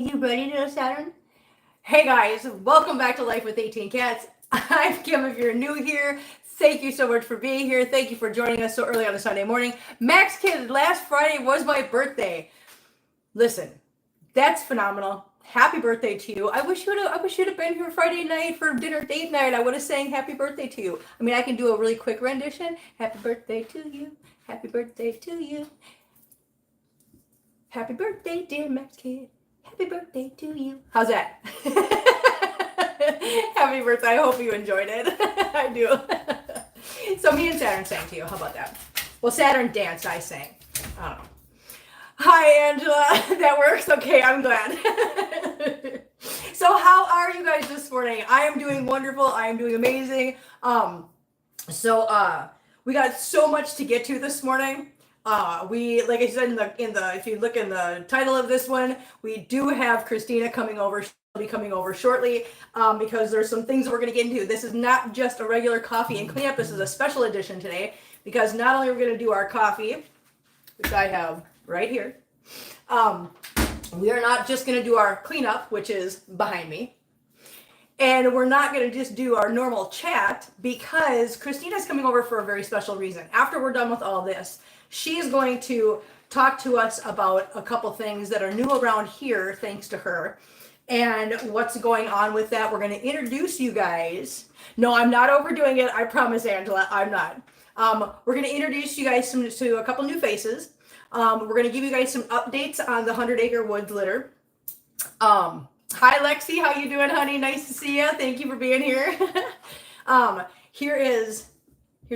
You ready, little Saturn? Hey guys, welcome back to Life with 18 Cats. I'm Kim. If you're new here, thank you so much for being here. Thank you for joining us so early on a Sunday morning. Max Kid, last Friday was my birthday. Listen, that's phenomenal. Happy birthday to you. I wish you'd have been here Friday night for dinner date night. I would have sang happy birthday to you. I mean, I can do a really quick rendition. Happy birthday to you. Happy birthday to you. Happy birthday, dear Max Kid. Happy birthday to you. How's that? Happy birthday. I hope you enjoyed it. I do. So me and Saturn sang to you. How about that? Well, Saturn danced. I sang. I don't know. Hi, Angela. That works? Okay, I'm glad. So how are you guys this morning? I am doing wonderful. I am doing amazing. We got so much to get to this morning. We, like I said in the if you look in the title of this one, we do have Christina coming over. She'll be coming over shortly because there's some things that we're going to get into. This is not just a regular coffee and cleanup. This is a special edition today because not only are we going to do our coffee, which I have right here, we are not just going to do our cleanup, which is behind me. And we're not going to just do our normal chat because Christina's coming over for a very special reason. After we're done with all this, she is going to talk to us about a couple things that are new around here, thanks to her, and what's going on with that. We're going to introduce you guys. No, I'm not overdoing it. I promise, Angela, I'm not. We're going to introduce you guys to a couple new faces. We're going to give you guys some updates on the 100-acre woods litter. Hi, Lexi. How you doing, honey? Nice to see you. Thank you for being here. Here's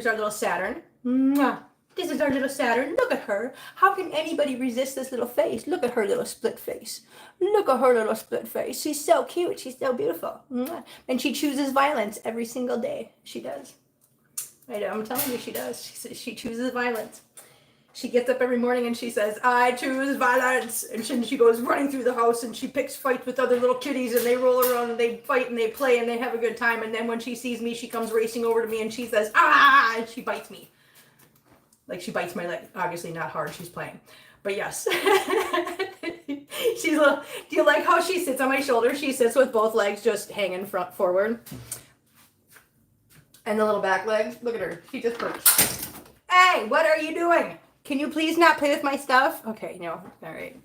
our little Saturn. Mwah. This is our little Saturn. Look at her. How can anybody resist this little face? Look at her little split face. Look at her little split face. She's so cute. She's so beautiful. Mwah. And she chooses violence every single day. She does. I'm telling you, she does. She chooses violence. She gets up every morning and she says, I choose violence. And she goes running through the house and she picks fights with other little kitties and they roll around and they fight and they play and they have a good time. And then when she sees me, she comes racing over to me and she says, ah, and she bites me. Like she bites my leg. Obviously not hard. She's playing. But yes. She's a little, do you like how she sits on my shoulder? She sits with both legs just hanging forward. And the little back legs. Look at her. She just perched. Hey, what are you doing? Can you please not play with my stuff? Okay, no. All right.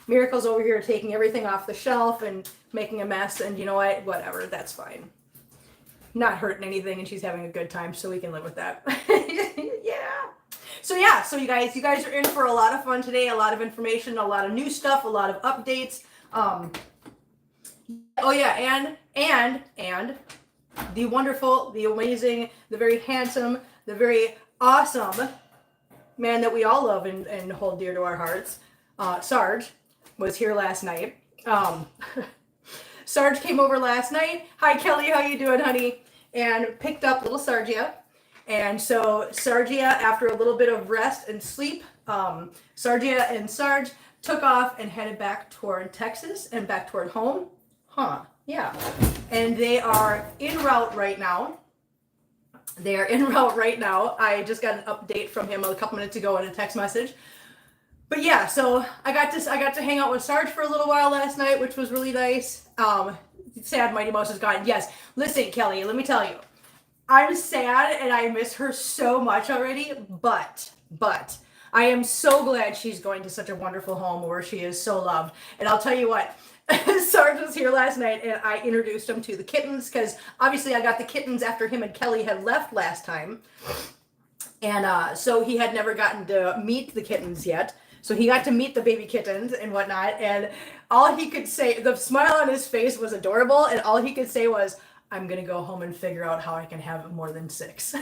Miracle's over here taking everything off the shelf and making a mess. And you know what? Whatever. That's fine. Not hurting anything and she's having a good time, so we can live with that. Yeah. So you guys are in for a lot of fun today, a lot of information, a lot of new stuff, a lot of updates. Oh yeah, and the wonderful, the amazing, the very handsome, the very awesome man that we all love and hold dear to our hearts, Sarge, was here last night. Sarge came over last night. Hi, Kelly. How you doing, honey? And picked up little Sargia. And so Sargia, after a little bit of rest and sleep, Sargia and Sarge took off and headed back toward Texas and back toward home. Yeah. And they are en route right now. I just got an update from him a couple minutes ago in a text message. But yeah, so I got to hang out with Sarge for a little while last night, which was really nice. Sad Mighty Mouse is gone. Yes. Listen, Kelly, let me tell you. I'm sad and I miss her so much already, but I am so glad she's going to such a wonderful home where she is so loved. And I'll tell you what, Sarge was here last night and I introduced him to the kittens because obviously I got the kittens after him and Kelly had left last time. And so he had never gotten to meet the kittens yet. So he got to meet the baby kittens and whatnot. And all he could say, the smile on his face was adorable. And all he could say was, I'm going to go home and figure out how I can have more than 6.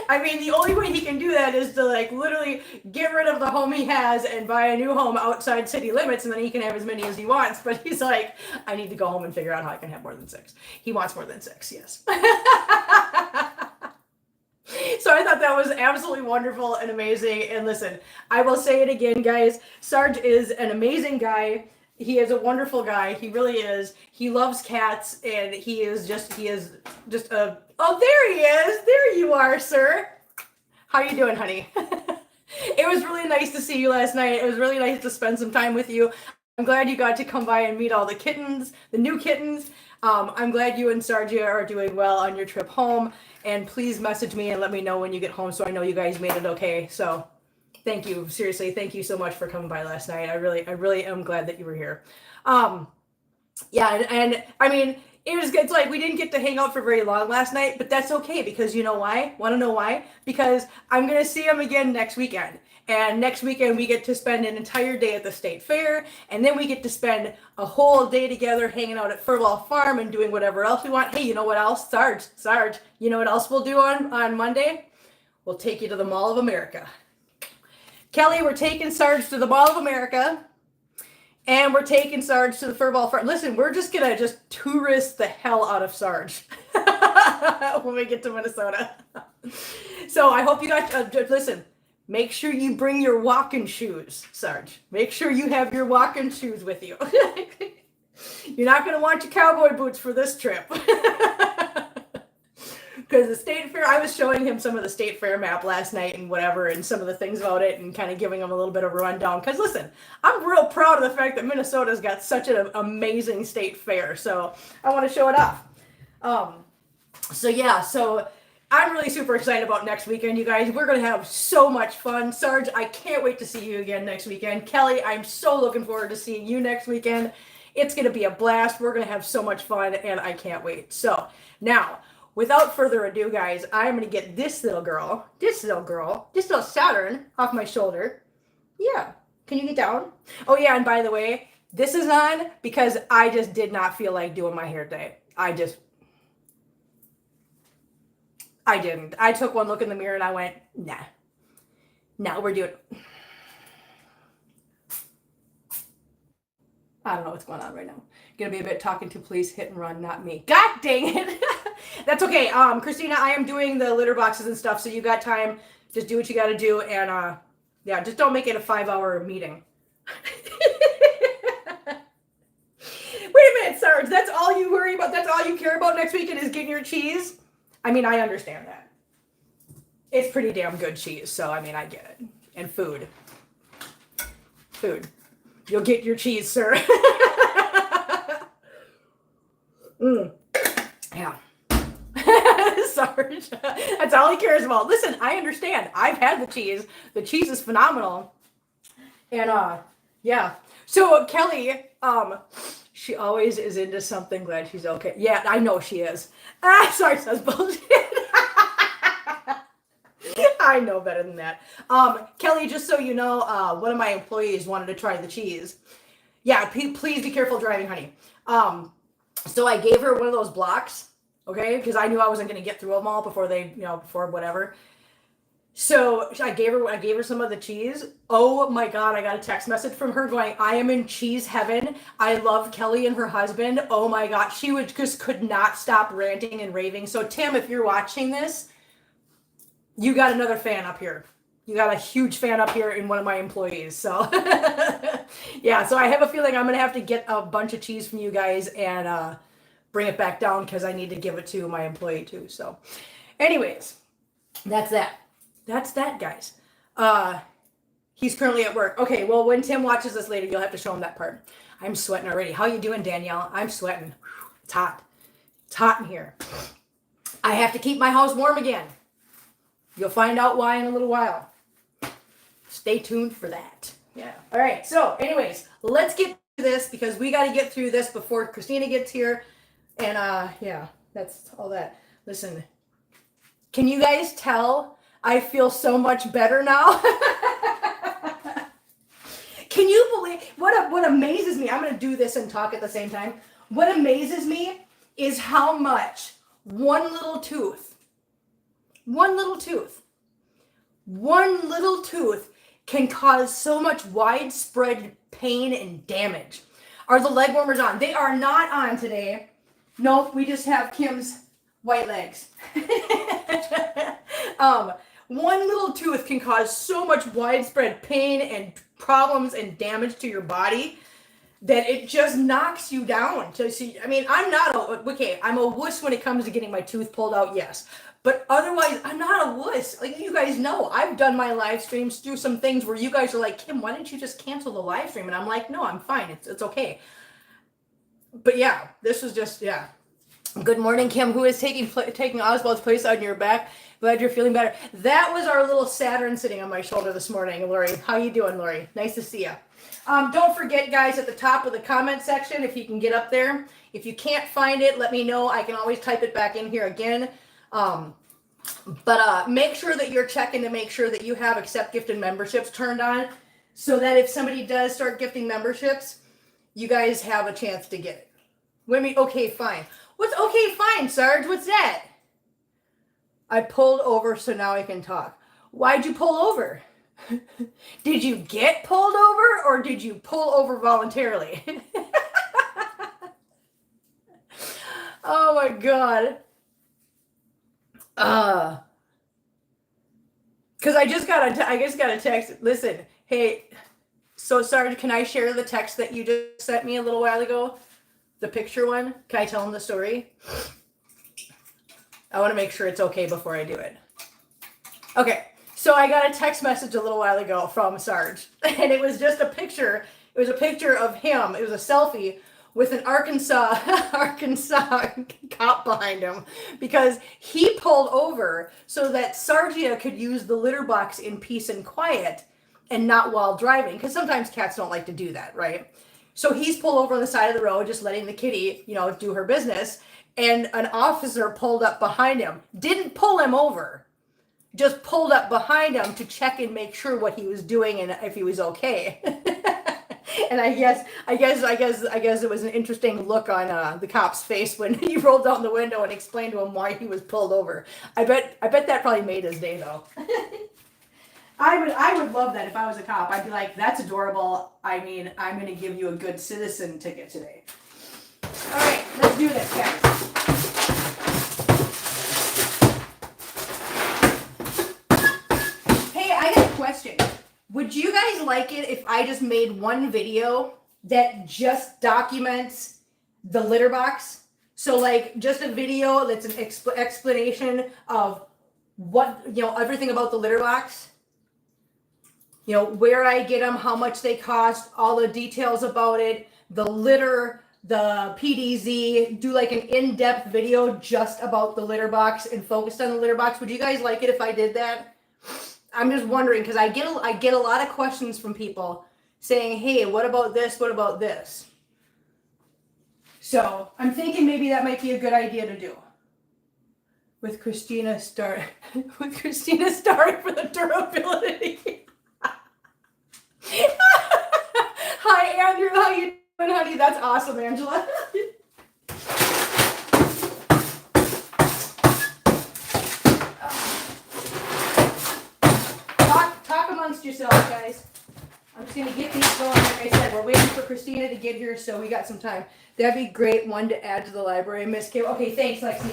I mean, the only way he can do that is to literally get rid of the home he has and buy a new home outside city limits, and then he can have as many as he wants. But he's like, I need to go home and figure out how I can have more than 6. He wants more than 6, yes. So I thought that was absolutely wonderful and amazing. And listen, I will say it again, guys. Sarge is an amazing guy. He is a wonderful guy. He really is. He loves cats, and he is just a, oh, there he is. There you are, sir. How you doing, honey? It was really nice to see you last night. It was really nice to spend some time with you. I'm glad you got to come by and meet all the kittens, the new kittens. I'm glad you and Sargia are doing well on your trip home. And please message me and let me know when you get home so I know you guys made it okay. So thank you. Seriously, thank you so much for coming by last night. I really am glad that you were here. Yeah, and I mean, it's like we didn't get to hang out for very long last night, but that's okay because you know why? Want to know why? Because I'm going to see him again next weekend. And next weekend we get to spend an entire day at the state fair, and then we get to spend a whole day together hanging out at Furwell Farm and doing whatever else we want. Hey, you know what else? Sarge, you know what else we'll do on Monday? We'll take you to the Mall of America. Kelly, we're taking Sarge to the Mall of America. And we're taking Sarge to the Furball Farm. Listen, we're just going to just tourist the hell out of Sarge when we get to Minnesota. So I hope you got, listen, make sure you bring your walking shoes, Sarge. Make sure you have your walking shoes with you. You're not going to want your cowboy boots for this trip. Because the state fair, I was showing him some of the state fair map last night and whatever, and some of the things about it, and kind of giving him a little bit of a rundown. Because listen, I'm real proud of the fact that Minnesota's got such an amazing state fair, so I want to show it off. So I'm really super excited about next weekend, you guys. We're going to have so much fun. Sarge, I can't wait to see you again next weekend. Kelly, I'm so looking forward to seeing you next weekend. It's going to be a blast. We're going to have so much fun, and I can't wait. So now, without further ado, guys, I'm going to get this little Saturn off my shoulder. Yeah. Can you get down? Oh, yeah, and by the way, this is on because I just did not feel like doing my hair today. I didn't. I took one look in the mirror and I went, nah. No, we're doing... I don't know what's going on right now. Gonna be a bit talking to police, hit and run, not me. God dang it. That's okay. Christina, I am doing the litter boxes and stuff, so you got time. Just do what you gotta do, and yeah, just don't make it a 5-hour meeting. Wait a minute, Sarge, that's all you worry about, that's all you care about next weekend is getting your cheese? I mean, I understand that. It's pretty damn good cheese, so I mean, I get it. And food. You'll get your cheese, sir. Yeah. Sarge. That's all he cares about. Listen, I understand. I've had the cheese. The cheese is phenomenal. And yeah. So Kelly, she always is into something. Glad she's okay. Yeah, I know she is. Sorry, says bullshit. I know better than that. Kelly, just so you know, one of my employees wanted to try the cheese. Yeah, please be careful driving, honey. So I gave her one of those blocks, okay? Because I knew I wasn't going to get through them all before before whatever. So I gave her some of the cheese. Oh my God, I got a text message from her going, I am in cheese heaven. I love Kelly and her husband. Oh my God, she could not stop ranting and raving. So Tim, if you're watching this, you got another fan up here. You got a huge fan up here in one of my employees. So yeah, so I have a feeling I'm going to have to get a bunch of cheese from you guys and bring it back down because I need to give it to my employee too. So anyways, that's that. That's that, guys. He's currently at work. Okay, well, when Tim watches this later, you'll have to show him that part. I'm sweating already. How you doing, Danielle? I'm sweating. It's hot. It's hot in here. I have to keep my house warm again. You'll find out why in a little while. Stay tuned for that. Yeah. All right. So anyways, let's get to this because we got to get through this before Christina gets here. And yeah, that's all that. Listen, can you guys tell I feel so much better now? Can you believe what amazes me? I'm going to do this and talk at the same time. What amazes me is how much one little tooth can cause so much widespread pain and damage. Are the leg warmers on? They are not on today. Nope, we just have Kim's white legs. One little tooth can cause so much widespread pain and problems and damage to your body that it just knocks you down. So see, I mean, I'm a wuss when it comes to getting my tooth pulled out, yes. But otherwise, I'm not a wuss. Like you guys know, I've done my live streams, do some things where you guys are like, Kim, why didn't you just cancel the live stream? And I'm like, no, I'm fine. It's okay. But yeah, this was just, yeah. Good morning, Kim. Who is taking Oswald's place on your back? Glad you're feeling better. That was our little Saturn sitting on my shoulder this morning, Lori. How you doing, Lori? Nice to see you. Don't forget, guys, at the top of the comment section, if you can get up there. If you can't find it, let me know. I can always type it back in here again. But make sure that you're checking to make sure that you have accept gift and memberships turned on, so that if somebody does start gifting memberships, you guys have a chance to get it. Okay, fine. What's okay, fine, Sarge? What's that? I pulled over so now I can talk. Why'd you pull over? Did you get pulled over or did you pull over voluntarily? Oh my God. Because I just got a text. Listen, hey, so Sarge, can I share the text that you just sent me a little while ago? The picture one? Can I tell him the story? I want to make sure it's okay before I do it. Okay, so I got a text message a little while ago from Sarge, and it was just a picture. It was a picture of him. It was a selfie with an Arkansas cop behind him, because he pulled over so that Sargia could use the litter box in peace and quiet and not while driving, because sometimes cats don't like to do that, right? So he's pulled over on the side of the road, just letting the kitty, do her business. And an officer pulled up behind him, didn't pull him over, just pulled up behind him to check and make sure what he was doing and if he was okay. And I guess it was an interesting look on the cop's face when he rolled down the window and explained to him why he was pulled over. I bet that probably made his day though. I would love that if I was a cop. I'd be like, that's adorable. I mean, I'm going to give you a good citizen ticket today. All right, let's do this, guys. Hey, I got a question. Would you guys like it if I just made one video that just documents the litter box? So like just a video that's an explanation of what, everything about the litter box. Where I get them, how much they cost, all the details about it, the litter, the PDZ, do like an in-depth video just about the litter box and focused on the litter box. Would you guys like it if I did that? I'm just wondering, because I get a lot of questions from people saying, hey, what about this? What about this? So I'm thinking maybe that might be a good idea to do. With Christina starting for the durability. Hi, Andrew. How you doing, honey? That's awesome, Angela. Talk amongst yourselves, guys. I'm just going to get these going. Like I said, we're waiting for Christina to get here, so we got some time. That'd be great. One to add to the library. Miss Kim. Okay, thanks, Lexi.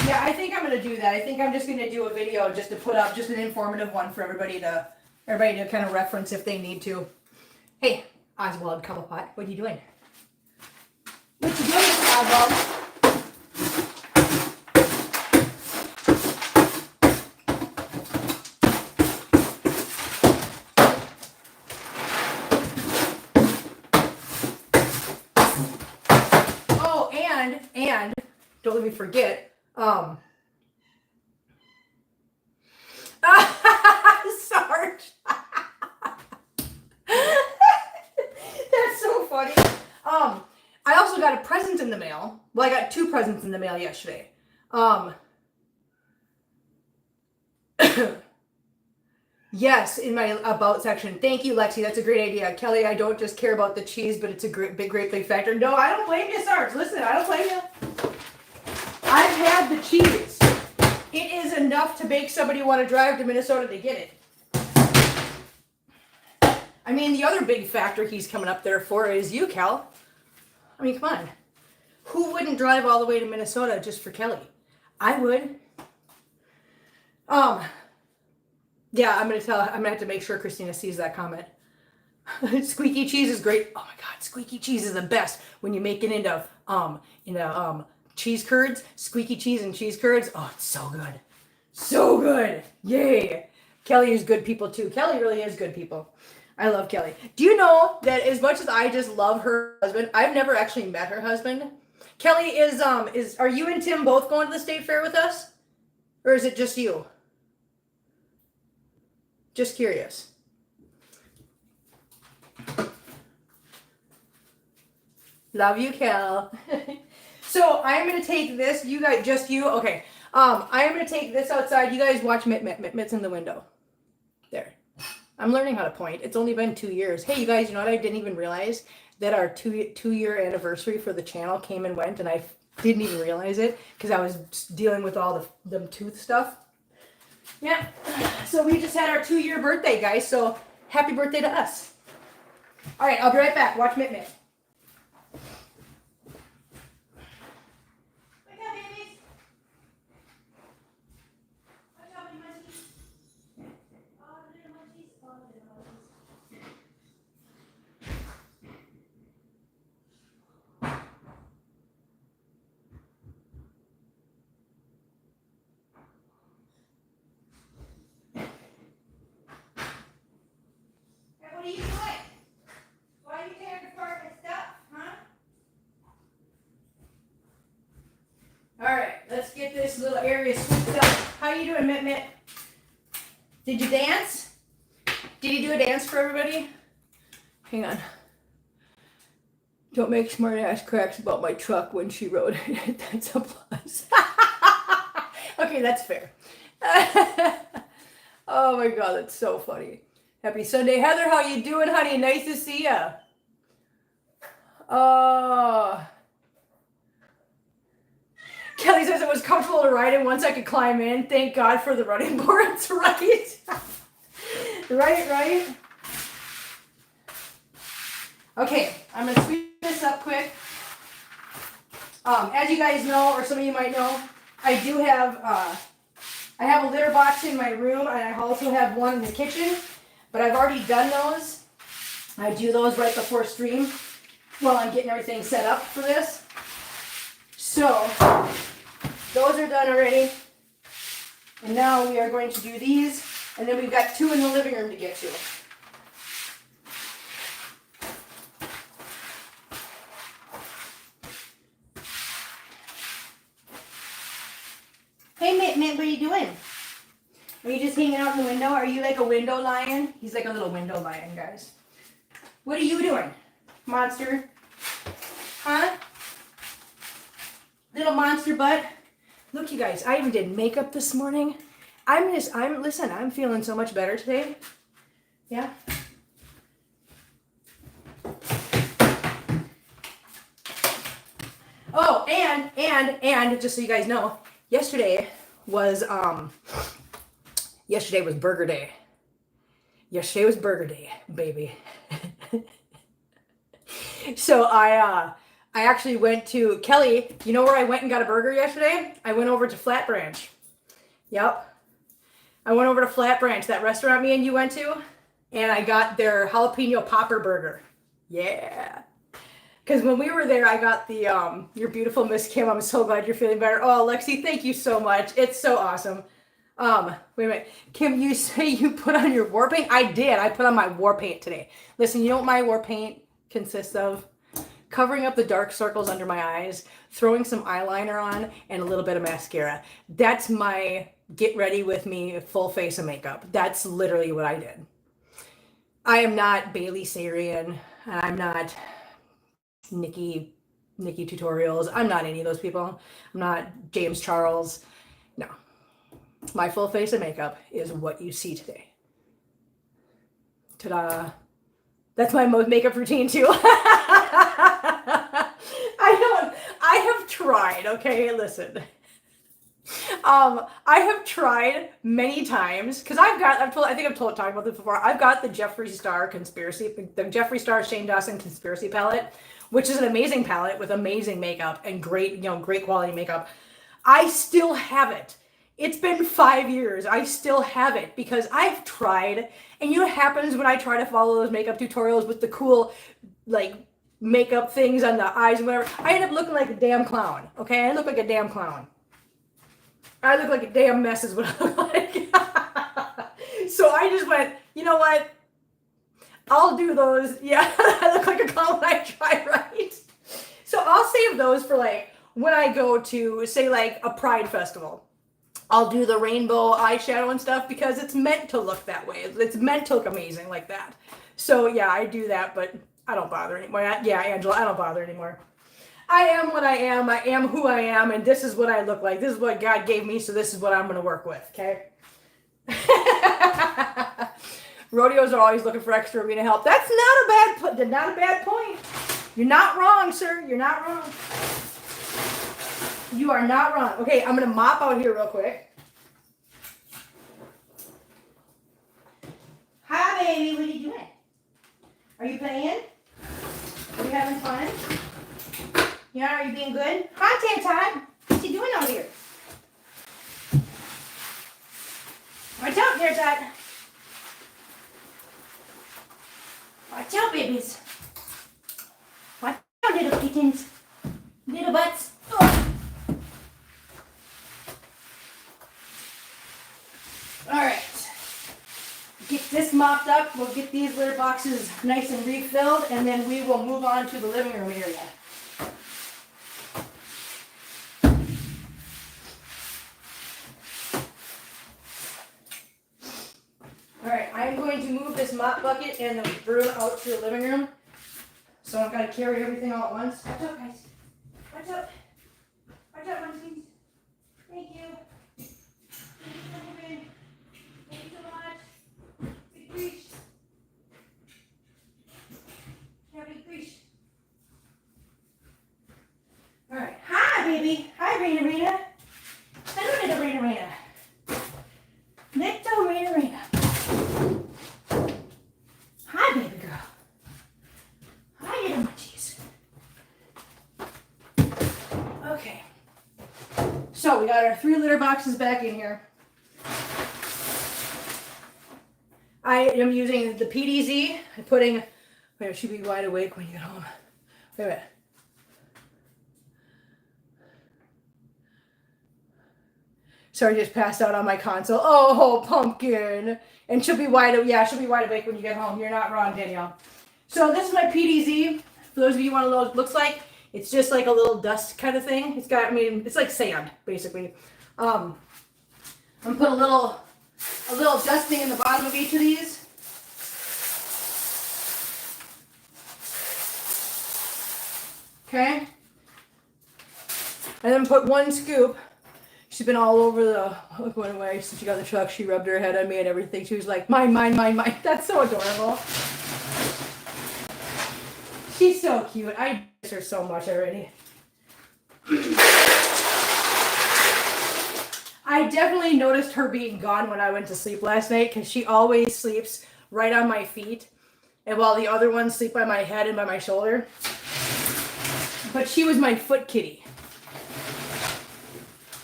Yeah, I think I'm going to do that. I think I'm just going to do a video just to put up just an informative one for everybody to kind of reference if they need to. Hey, Oswald Cobblepot, what are you doing? What you doing, Mr. Oswald? Oh, and don't let me forget, Sarge. That's so funny. I also got a present in the mail. Well, I got 2 presents in the mail yesterday. Yes, in my about section. Thank you, Lexi. That's a great idea. Kelly, I don't just care about the cheese, but it's a great big factor. No, I don't blame you, Sarge. Listen, I don't blame you. I've had the cheese. It is enough to make somebody want to drive to Minnesota to get it. I mean, the other big factor he's coming up there for is you, Kel. I mean, come on. Who wouldn't drive all the way to Minnesota just for Kelly? I would. Yeah, I'm gonna have to make sure Christina sees that comment. Squeaky cheese is great. Oh my God, squeaky cheese is the best when you make it into cheese curds, squeaky cheese and cheese curds. Oh, it's so good. So good. Yay. Kelly is good people too. Kelly really is good people. I love Kelly. Do you know that as much as I just love her husband, I've never actually met her husband. Kelly is are you and Tim both going to the state fair with us? Or is it just you? Just curious. Love you, Kel. So I'm gonna take this. You guys, just you. Okay. I'm gonna take this outside. You guys watch Mitt's in the window. There. I'm learning how to point. It's only been 2 years. Hey, you guys. You know what? I didn't even realize that our two-year anniversary for the channel came and went, and I didn't even realize it because I was dealing with all the tooth stuff. Yeah. So we just had our 2-year birthday, guys. So happy birthday to us. All right. I'll be right back. Watch Mitt. What are you doing? Why are you tearing apart my stuff, huh? All right, let's get this little area scooped up. How you doing, Mitt? Did you dance? Did you do a dance for everybody? Hang on. Don't make smart ass cracks about my truck when she rode it. That's a plus. Okay, that's fair. Oh my God, that's so funny. Happy Sunday. Heather, how you doing, honey? Nice to see ya. Kelly says it was comfortable to ride in once I could climb in. Thank God for the running boards, right? Right. Okay, I'm going to sweep this up quick. As you guys know, or some of you might know, I do have, I have a litter box in my room, and I also have one in the kitchen. But I've already done those. I do those right before stream while I'm getting everything set up for this. So those are done already. And now we are going to do these. And then we've got 2 in the living room to get to. Hey, Mitt, what are you doing? Are you just hanging out in the window? Are you like a window lion? He's like a little window lion, guys. What are you doing, monster? Huh? Little monster butt. Look, you guys, I even did makeup this morning. Listen, I'm feeling so much better today. Yeah. Oh, and just so you guys know, yesterday was Burger Day. Yesterday was Burger Day, baby. So I actually went to Kelly. You know where I went and got a burger yesterday? I went over to Flat Branch. Yep. I went over to Flat Branch, that restaurant me and you went to, and I got their jalapeno popper burger. Yeah. Because when we were there, I got the You're Beautiful, Miss Kim. I'm so glad you're feeling better. Oh, Lexi, thank you so much. It's so awesome. Wait a minute. Kim, you say you put on your war paint? I did. I put on my war paint today. Listen, you know what my war paint consists of? Covering up the dark circles under my eyes, throwing some eyeliner on, and a little bit of mascara. That's my get ready with me full face of makeup. That's literally what I did. I am not Bailey Sarian. I'm not Nikki Tutorials. I'm not any of those people. I'm not James Charles. No. My full face of makeup is what you see today. Ta-da. That's my makeup routine too. I have tried, okay? Listen. I have tried many times because I've talked about this before. I've got the Jeffree Star Shane Dawson conspiracy palette, which is an amazing palette with amazing makeup and great quality makeup. I still have it. It's been 5 years. I still have it because I've tried. And you know what happens when I try to follow those makeup tutorials with the cool, like, makeup things on the eyes and whatever? I end up looking like a damn clown. Okay? I look like a damn clown. I look like a damn mess is what I look like. So I just went, you know what? I'll do those. Yeah, I look like a clown when I try, right? So I'll save those for like when I go to, say, like a Pride festival. I'll do the rainbow eyeshadow and stuff because it's meant to look that way. It's meant to look amazing like that. So yeah, I do that, but I don't bother anymore. Yeah, Angela, I don't bother anymore. I am what I am who I am, and this is what I look like. This is what God gave me, so this is what I'm going to work with, okay? Rodeos are always looking for extra arena help. That's not a bad point. You're not wrong, sir. You're not wrong. You are not wrong. Okay, I'm going to mop out here real quick. Hi, baby. What are you doing? Are you playing? Are you having fun? Yeah, are you being good? Hi, Tan. What you doing out here? Watch out there, Tan. Watch out, babies. Watch out, little kittens. Little butts. Oh. Alright. Get this mopped up. We'll get these litter boxes nice and refilled, and then we will move on to the living room area. Alright, I'm going to move this mop bucket and the broom out to the living room. So I've got to carry everything all at once. Watch out, guys. Watch out. Watch out, Munchies. Thank you. Thank you so much. Big crease. Yeah, big crease. Alright. Hi, baby. Hi, Raina. Hello, little Raina. Little Raina. Hi, baby girl. Hi, little munchies. Okay. So we got our 3 litter boxes back in here. I am using the PDZ. I'm putting, wait, it should be wide awake when you get home. Wait a minute. Sorry, just passed out on my console. Oh, pumpkin. And she'll be wide awake when you get home. You're not wrong, Danielle. So this is my PDZ. For those of you who want to know what it looks like, it's just like a little dust kind of thing. It's got, I mean, it's like sand, basically. I'm gonna put a little dusting in the bottom of each of these. Okay. And then put 1 scoop. She's been all over the, look one way since she got the truck. She rubbed her head on me and everything. She was like, mine. That's so adorable. She's so cute. I miss her so much already. I definitely noticed her being gone when I went to sleep last night because she always sleeps right on my feet, and while the other ones sleep by my head and by my shoulder. But she was my foot kitty.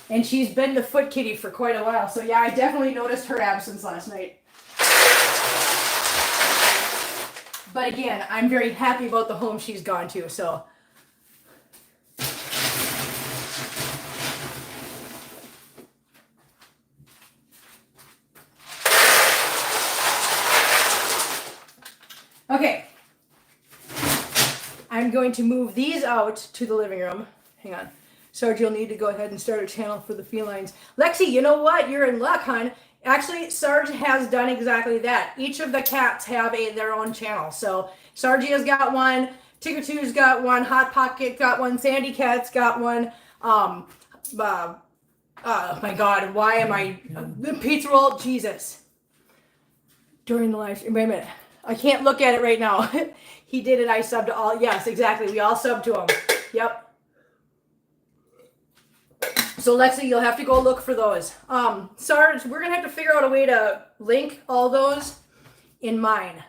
And she's been the foot kitty for quite a while. So yeah, I definitely noticed her absence last night. But again, I'm very happy about the home she's gone to, so. Okay. I'm going to move these out to the living room. Hang on. Sarge, you'll need to go ahead and start a channel for the felines. Lexi, you know what? You're in luck, hon. Actually, Sarge has done exactly that. Each of the cats have their own channel. So Sargia's got one, Tigger2's got one, Hot Pocket got one, Sandy Cat's got one. Oh my God, why am I Pizza Roll? Jesus. During the live stream, wait a minute. I can't look at it right now. He did it. I subbed to all. Yes, exactly. We all subbed to him. Yep. So Lexi, you'll have to go look for those. Sarge, we're gonna have to figure out a way to link all those in mine.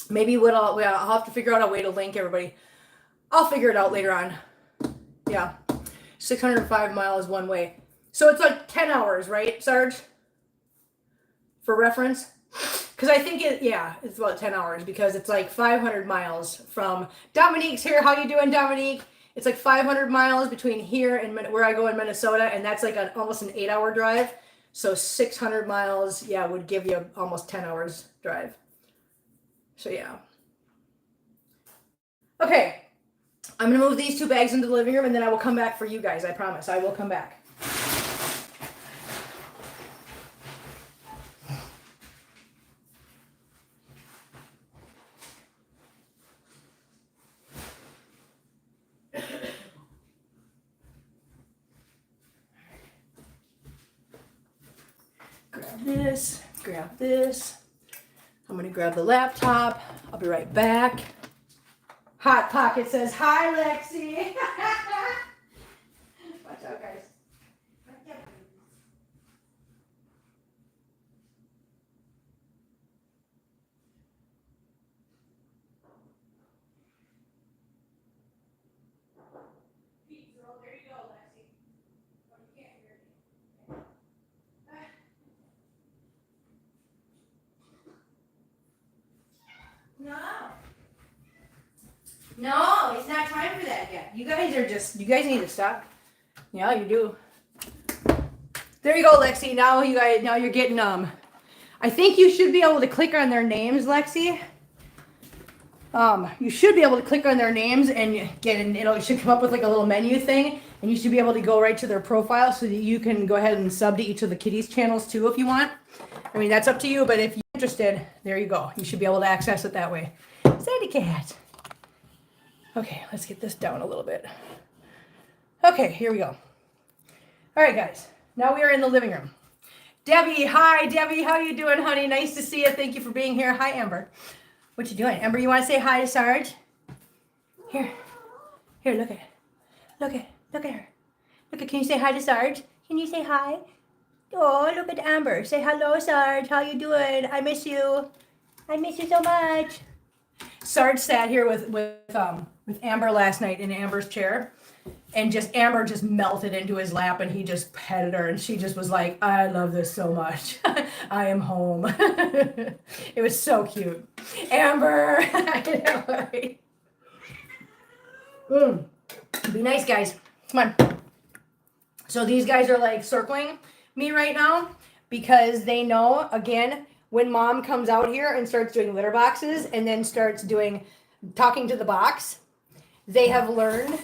Maybe I'll have to figure out a way to link everybody. I'll figure it out later on. Yeah, 605 miles one way. So it's like 10 hours, right, Sarge? For reference, because I think it's about 10 hours because it's like 500 miles from Dominique's here. How you doing, Dominique? It's like 500 miles between here and where I go in Minnesota, and that's like almost an 8-hour drive. So 600 miles, yeah, would give you almost 10 hours drive. So yeah. Okay, I'm gonna move these 2 bags into the living room, and then I will come back for you guys. I promise, I will come back. Grab this, grab this. I'm gonna grab the laptop. I'll be right back. Hot Pocket says, hi, Lexi. Watch out, guys. There you go, Lexi. Oh, you can't hear me. No. No, it's not time for that yet. You guys need to stop. Yeah, you do. There you go, Lexi. Now you're getting, I think you should be able to click on their names, Lexi. You should be able to click on their names and it should come up with like a little menu thing, and you should be able to go right to their profile so that you can go ahead and sub to each of the kitties channels too if you want. I mean, that's up to you, but if you're interested, there you go. You should be able to access it that way. Sandy cat. Okay, let's get this down a little bit. Okay, here we go. All right, guys. Now we are in the living room. Debbie, hi, Debbie. How you doing, honey? Nice to see you. Thank you for being here. Hi, Amber. What you doing? Amber, you want to say hi to Sarge? Here, look at her. Look at, can you say hi to Sarge? Can you say hi? Oh, look at Amber. Say hello, Sarge. How you doing? I miss you. I miss you so much. Sarge sat here with Amber last night in Amber's chair, and Amber just melted into his lap, and he just petted her, and she just was like, I love this so much. I am home. It was so cute. Amber. I know, right? Be nice, guys. Come on. So these guys are like circling me right now because they know, again, when mom comes out here and starts doing litter boxes and then starts talking to the box, they have learned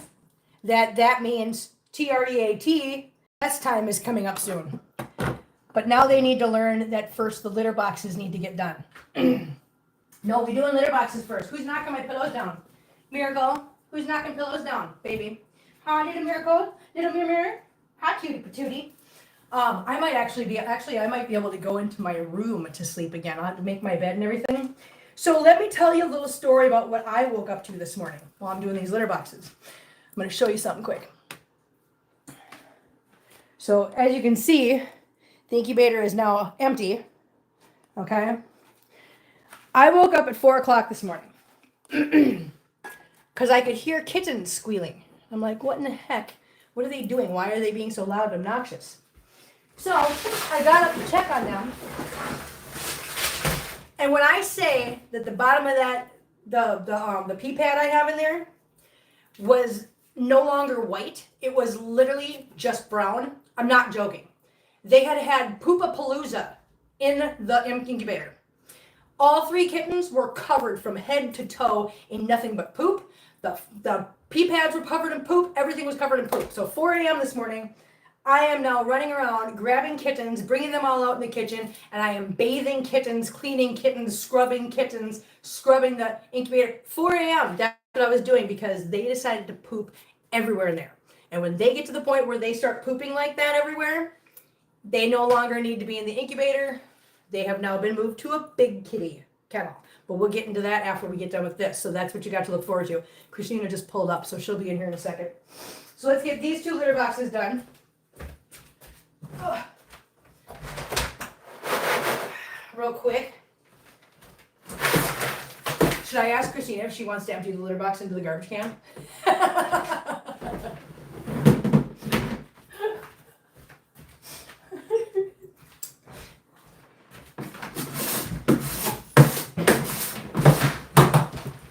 that means TREAT, test time is coming up soon. But now they need to learn that first the litter boxes need to get done. No, we're doing litter boxes first. Who's knocking my pillows down? Miracle. Who's knocking pillows down, baby? Huh, little Miracle? Little Mirror? Hi, cutie patootie. I might be able to go into my room to sleep again. I'll have to make my bed and everything. So let me tell you a little story about what I woke up to this morning while I'm doing these litter boxes. I'm going to show you something quick. So as you can see, the incubator is now empty. Okay. I woke up at 4 o'clock this morning because I could hear kittens squealing. I'm like, what in the heck? What are they doing? Why are they being so loud and obnoxious? So I got up to check on them. And when I say that the bottom of that, the pee pad I have in there was no longer white, it was literally just brown. I'm not joking. They had Poopapalooza in the incubator. All 3 kittens were covered from head to toe in nothing but poop. The pee pads were covered in poop. Everything was covered in poop. So 4 a.m. this morning, I am now running around, grabbing kittens, bringing them all out in the kitchen, and I am bathing kittens, cleaning kittens, scrubbing the incubator. 4 a.m. That's what I was doing because they decided to poop everywhere in there. And when they get to the point where they start pooping like that everywhere, they no longer need to be in the incubator. They have now been moved to a big kitty kennel. But we'll get into that after we get done with this. So that's what you got to look forward to. Christina just pulled up, so she'll be in here in a second. So let's get these 2 litter boxes done. Real quick. Should I ask Christina if she wants to empty the litter box into the garbage can?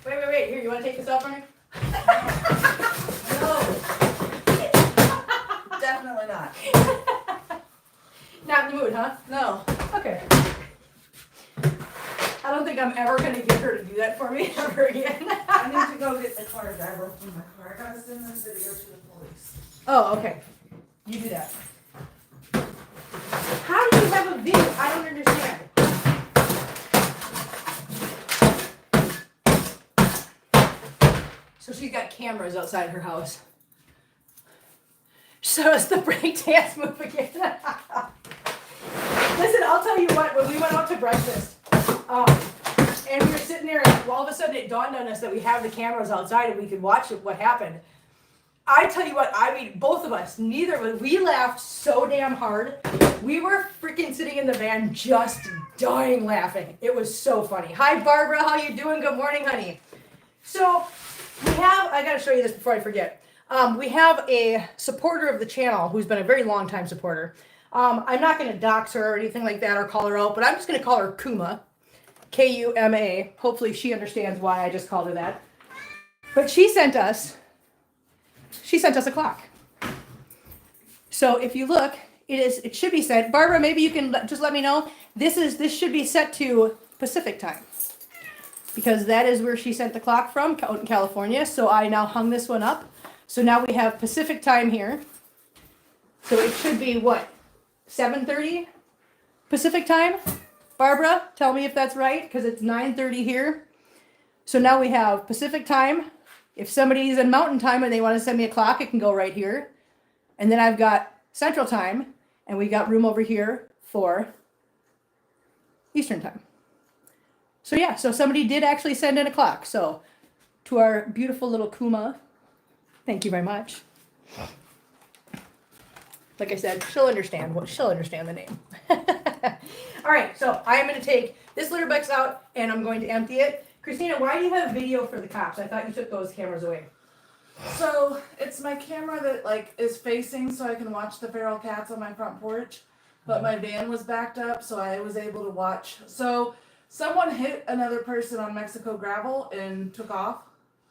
Wait. Here, you want to take this off for me? No. mood, huh? No. Okay. I don't think I'm ever going to get her to do that for me ever again. I need to go get the car driver from my car. I gotta send this video to the police. Oh, okay. You do that. How do you have a video? I don't understand. So she's got cameras outside her house. So it's the breakdance move again. Listen, I'll tell you what, when we went out to breakfast, and we were sitting there, and all of a sudden it dawned on us that we have the cameras outside and we could watch what happened. I tell you what, I mean, both of us, neither of us, we laughed so damn hard. We were freaking sitting in the van just dying laughing. It was so funny. Hi, Barbara, how you doing? Good morning, honey. So we have, I gotta show you this before I forget. We have a supporter of the channel who's been a very long time supporter. I'm not gonna dox her or anything like that or call her out, but I'm just gonna call her Kuma. Kuma. Hopefully she understands why I just called her that. But she sent us a clock. So if you look, it should be set. Barbara, maybe you can just let me know. This should be set to Pacific time, because that is where she sent the clock from, out in California. So I now hung this one up. So now we have Pacific time here. So it should be what? 7:30 Pacific time? Barbara, tell me if that's right, because it's 9:30 here. So now we have Pacific time. If somebody's in Mountain time and they want to send me a clock, it can go right here. And then I've got Central time, and we got room over here for Eastern time. So yeah, so somebody did actually send in a clock. So to our beautiful little Kuma, thank you very much. Like I said, she'll understand the name. All right, so I'm going to take this litter box out and I'm going to empty it. Christina, why do you have video for the cops? I thought you took those cameras away. So it's my camera that like is facing so I can watch the feral cats on my front porch, but my van was backed up, so I was able to watch. So someone hit another person on Mexico gravel and took off.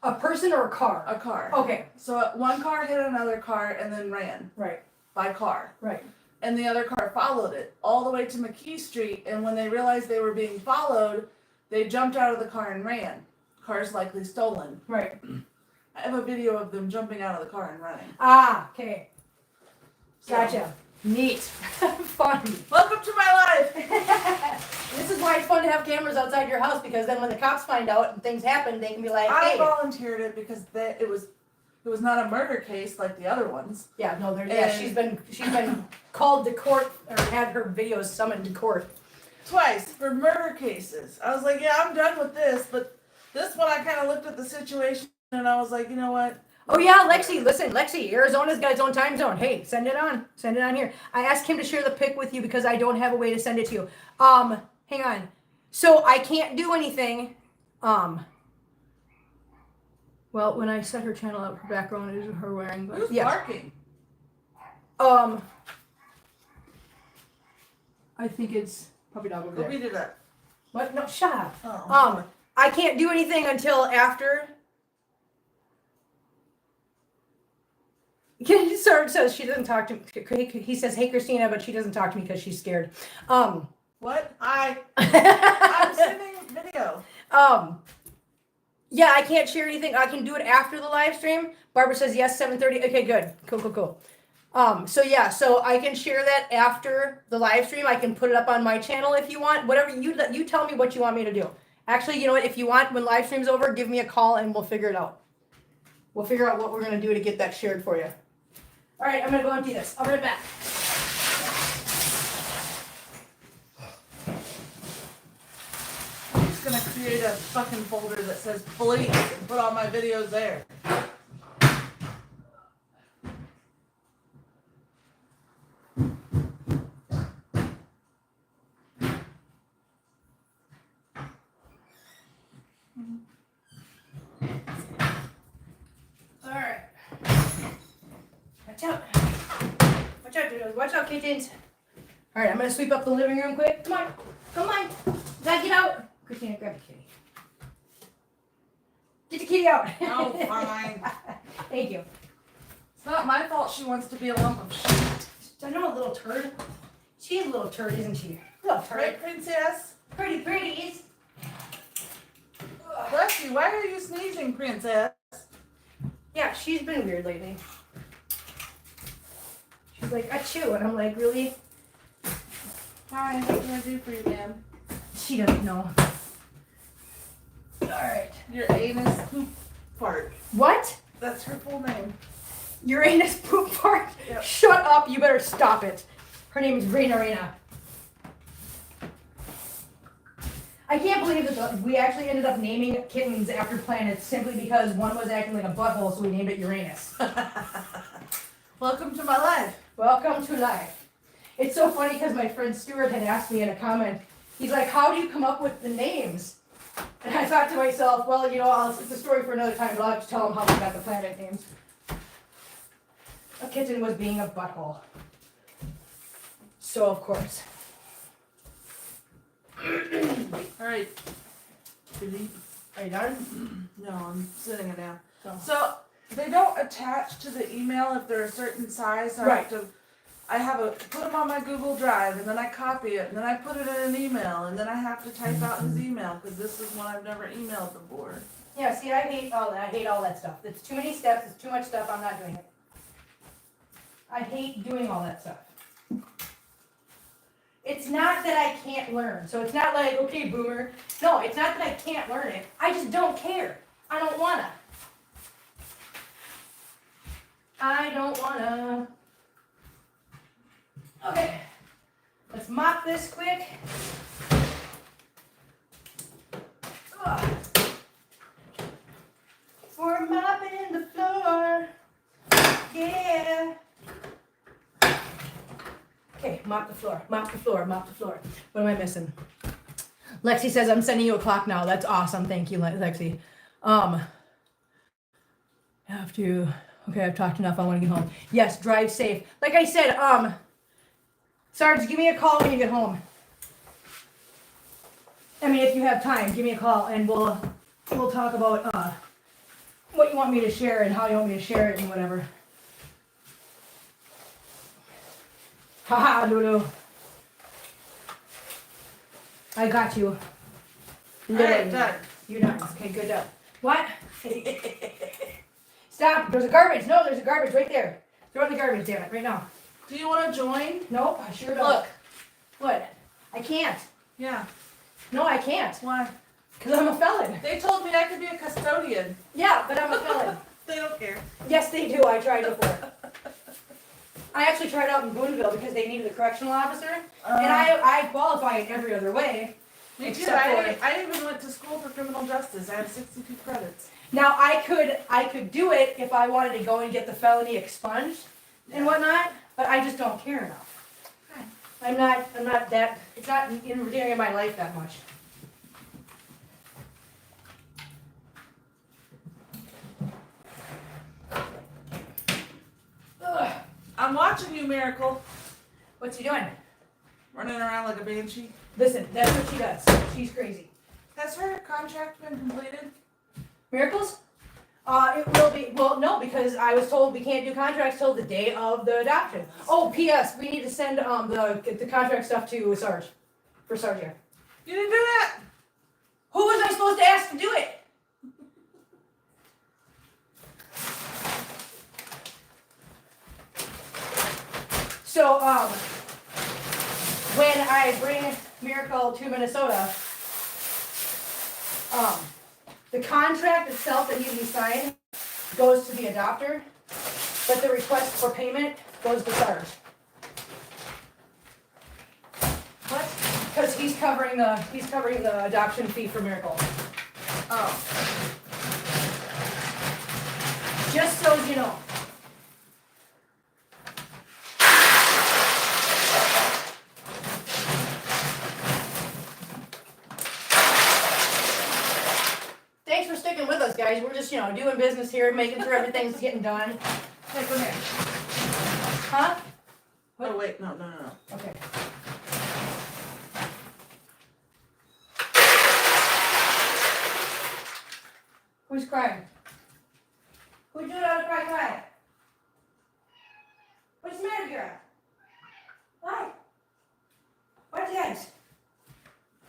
A person or a car? A car. Okay. So one car hit another car and then ran. Right. By car. Right. And the other car followed it all the way to McKee Street, and when they realized they were being followed, they jumped out of the car and ran. Car's likely stolen. Right. I have a video of them jumping out of the car and running. Ah, okay. Gotcha. Neat. Fun. Welcome to my life. This is why it's fun to have cameras outside your house, because then when the cops find out and things happen, they can be like, I hey. volunteered it because it was not a murder case like the other ones. Yeah, no, she's been called to court, or had her videos summoned to court. Twice for murder cases. I was like, yeah, I'm done with this, but this one I kind of looked at the situation and I was like, you know what? Oh yeah, Lexi, listen, Arizona's got its own time zone. Hey, send it on here. I asked him to share the pic with you because I don't have a way to send it to you. Hang on. So I can't do anything. Well, when I set her channel up, her background is her wearing. Who's barking? I think it's puppy dog over Go there. beat it up. What? No, shut up. Oh. I can't do anything until after. Sir says she doesn't talk to me. He says, "Hey, Christina," but she doesn't talk to me because she's scared. What? I'm sending video. Yeah, I can't share anything. I can do it after the live stream. Barbara says yes, 7:30. Okay, good. Cool. So I can share that after the live stream. I can put it up on my channel if you want. Whatever you tell me what you want me to do. Actually, you know what? If you want, when live stream's over, give me a call and we'll figure it out. We'll figure out what we're gonna do to get that shared for you. All right, I'm gonna go empty this. I'll be right back. I'm just gonna create a fucking folder that says police and put all my videos there. Alright. Watch out, dudes. Watch out, kittens. Alright, I'm gonna sweep up the living room quick. Come on. Gotta get out. Christina, grab the kitty. Get the kitty out. Oh, fine. Thank you. It's not my fault she wants to be a lump of shit. I know, a little turd. She's a little turd, isn't she? Little turd. Right, princess? Pretty pretties. Bless you. Why are you sneezing, princess? Yeah, she's been weird lately. She's like, achoo, and I'm like, really? Hi, what can I do for you, ma'am? She doesn't know. Alright. Your anus poop fart. What? That's her full name. Uranus poop fart? Yep. Shut up, you better stop it. Her name is Raina. I can't believe that we actually ended up naming kittens after planets simply because one was acting like a butthole, so we named it Uranus. Welcome to my life. Welcome to life. It's so funny because my friend Stuart had asked me in a comment, he's like, how do you come up with the names? And I thought to myself, well, you know, it's a story for another time, but I'll have to tell him how we got the planet names. A kitten was being a butthole. So, of course. Alright. Delete. Are you done? No, I'm sitting it down. Oh. So, they don't attach to the email if they're a certain size. So Right. I have to put them on my Google Drive, and then I copy it, and then I put it in an email, and then I have to type out his email, because this is one I've never emailed before. Yeah, see, I hate all that. I hate all that stuff. It's too many steps. It's too much stuff. I'm not doing it. I hate doing all that stuff. It's not that I can't learn. So it's not like, okay, boomer. No, it's not that I can't learn it. I just don't care. I don't wanna. I don't wanna. Okay. Let's mop this quick. Ugh. We're mopping the floor. Yeah. Okay, mop the floor, mop the floor, mop the floor. What am I missing? Lexi says, I'm sending you a clock now. That's awesome. Thank you, Lexi. Okay, I've talked enough. I want to get home. Yes, drive safe. Like I said, Sarge, give me a call when you get home. I mean, if you have time, give me a call and we'll talk about what you want me to share and how you want me to share it and whatever. Haha, Lulu. I got you. Alright, done. You're done. Okay, good job. What? Stop. There's a garbage. No, there's a garbage right there. Throw it in the garbage, damn it, right now. Do you want to join? Nope, I sure don't. Look. What? I can't. Yeah. No, I can't. Why? Because I'm a felon. They told me I could be a custodian. Yeah, but I'm a felon. They don't care. Yes, they do. I tried before. I actually tried out in Boonville because they needed a correctional officer. And I qualify in every other way. Me too. Except for- I even went to school for criminal justice. I had 62 credits. Now I could do it if I wanted to go and get the felony expunged and whatnot, but I just don't care enough. I'm not that, it's not in my life that much. Ugh. I'm watching you, Miracle. What's he doing? Running around like a banshee. Listen, that's what she does. She's crazy. Has her contract been completed? Miracles? It will be, well, no, because I was told we can't do contracts till the day of the adoption. Oh, P.S. We need to send the contract stuff to Sarge. For Sarge, yeah. You didn't do that? Who was I supposed to ask to do it? So, when I bring Miracle to Minnesota, the contract itself that needs to be signed goes to the adopter, but the request for payment goes to Sarge. What? Because he's covering the adoption fee for Miracle. Oh. Just so you know. Thanks for sticking with us, guys. We're just, doing business here, making sure everything's getting done. Hey, come here. Huh? Oh, wait. No. Okay. Who's crying? Who's doing all the crying? What's the matter, girl? Why? guys.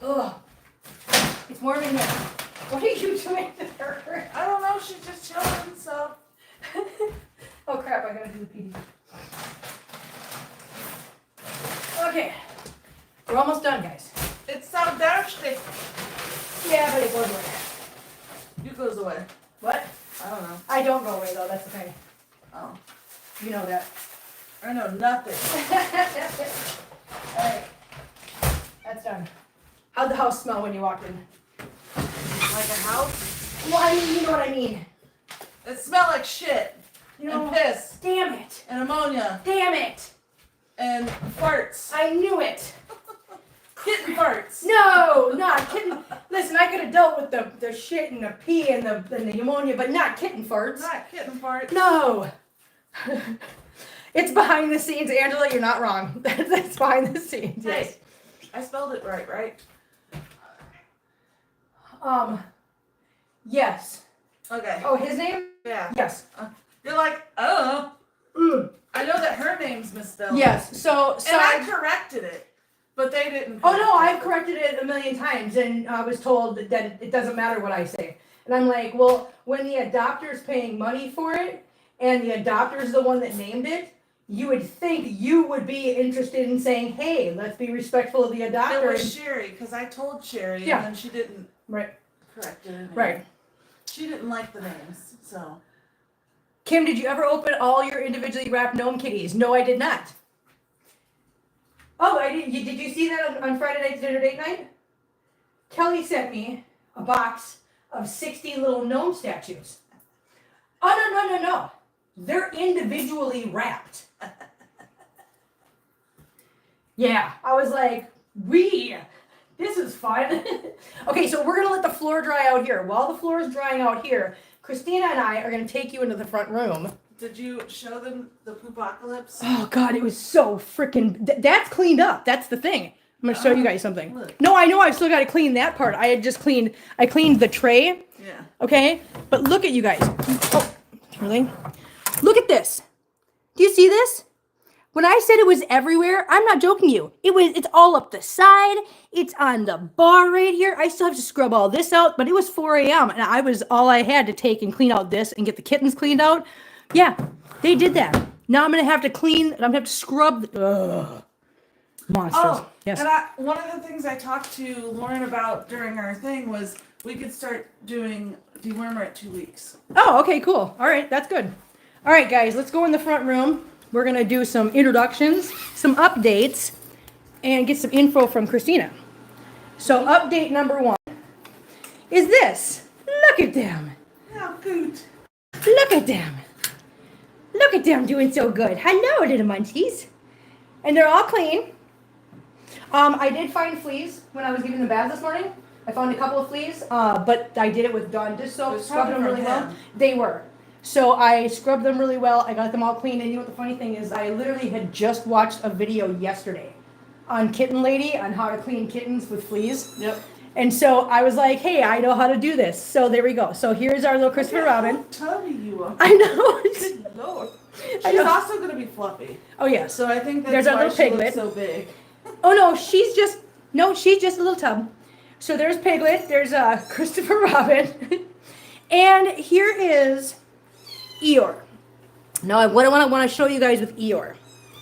Ugh. It's warm in here. What are you doing to her? I don't know, she's just chilling, so. Oh crap, I gotta do the PD. Okay. We're almost done, guys. It's so thirsty. Yeah, but it goes away. You goes away. What? I don't know. I don't go away though, that's the thing. Oh. You know that. I know nothing. Alright. That's done. How'd the house smell when you walked in? Like a house? Well, I mean, you know what I mean. It smelled like shit. You know, And piss. damn it. And ammonia. Damn it. And farts. I knew it. Kitten farts. No, not kitten. Listen, I could have dealt with the shit and the pee and the pneumonia, but not kitten farts. Not kitten farts. No. It's behind the scenes, Angela. You're not wrong. That's behind the scenes. Yes. Hey, I spelled it right? Yes. Okay. Oh, his name? Yeah. Yes. You're like, oh. Mm. I know that her name's misspelled. Yes. So And I corrected it, but they didn't. Oh no, I've corrected it a million times, and I was told that it doesn't matter what I say. And I'm like, well, when the adopter's paying money for it, and the adopter's the one that named it, you would think you would be interested in saying, hey, let's be respectful of the It adopter. was Sherry, because I told Sherry, Yeah. and then she didn't Right. correct it. Anyway. Right. She didn't like the names, so. Kim, did you ever open all your individually wrapped gnome kitties? No, I did not. Oh, I did. Did you see that on Friday night's dinner date night? Kelly sent me a box of 60 little gnome statues. Oh, no. They're individually wrapped. Yeah, I was like, this is fun. Okay, so we're gonna let the floor dry out here. While the floor is drying out here, Christina and I are gonna take you into the front room. Did you show them the poopocalypse? Oh God, it was so freaking. That's cleaned up. That's the thing. I'm gonna show you guys something. Look. No, I know I've still got to clean that part. I cleaned the tray. Yeah. Okay, but look at you guys. Oh, really? Look at this. Do you see this? When I said it was everywhere, I'm not joking you. It's all up the side. It's on the bar right here. I still have to scrub all this out, but it was 4 a.m. and all I had to take and clean out this and get the kittens cleaned out. Yeah, they did that. Now I'm gonna have to clean. I'm gonna have to scrub. Monsters. Oh, yes. And one of the things I talked to Lauren about during our thing was we could start doing dewormer at 2 weeks. Oh, okay, cool. All right, that's good. All right, guys, let's go in the front room. We're gonna do some introductions, some updates, and get some info from Christina. So update number 1 is this. Look at them. Oh, good. Look at them. Look at them doing so good. Hello, little munchies. And they're all clean. I did find fleas when I was giving them baths this morning. I found a couple of fleas, but I did it with Dawn dish soap, It's scrubbed them probably really from well. him. They were. So I scrubbed them really well. I got them all clean. And you know what the funny thing is? I literally had just watched a video yesterday on Kitten Lady on how to clean kittens with fleas. Yep. And so I was like, hey, I know how to do this. So there we go. So here's our little Christopher Robin. How tubby you are. I know. Good Lord. I She's know. also going to be fluffy. Oh, yes. So I think that's There's our why little she piglet. looks so big. Oh, no, she's just a little tub. So there's Piglet. There's Christopher Robin. And here is Eeyore. Now, what I want to show you guys with Eeyore.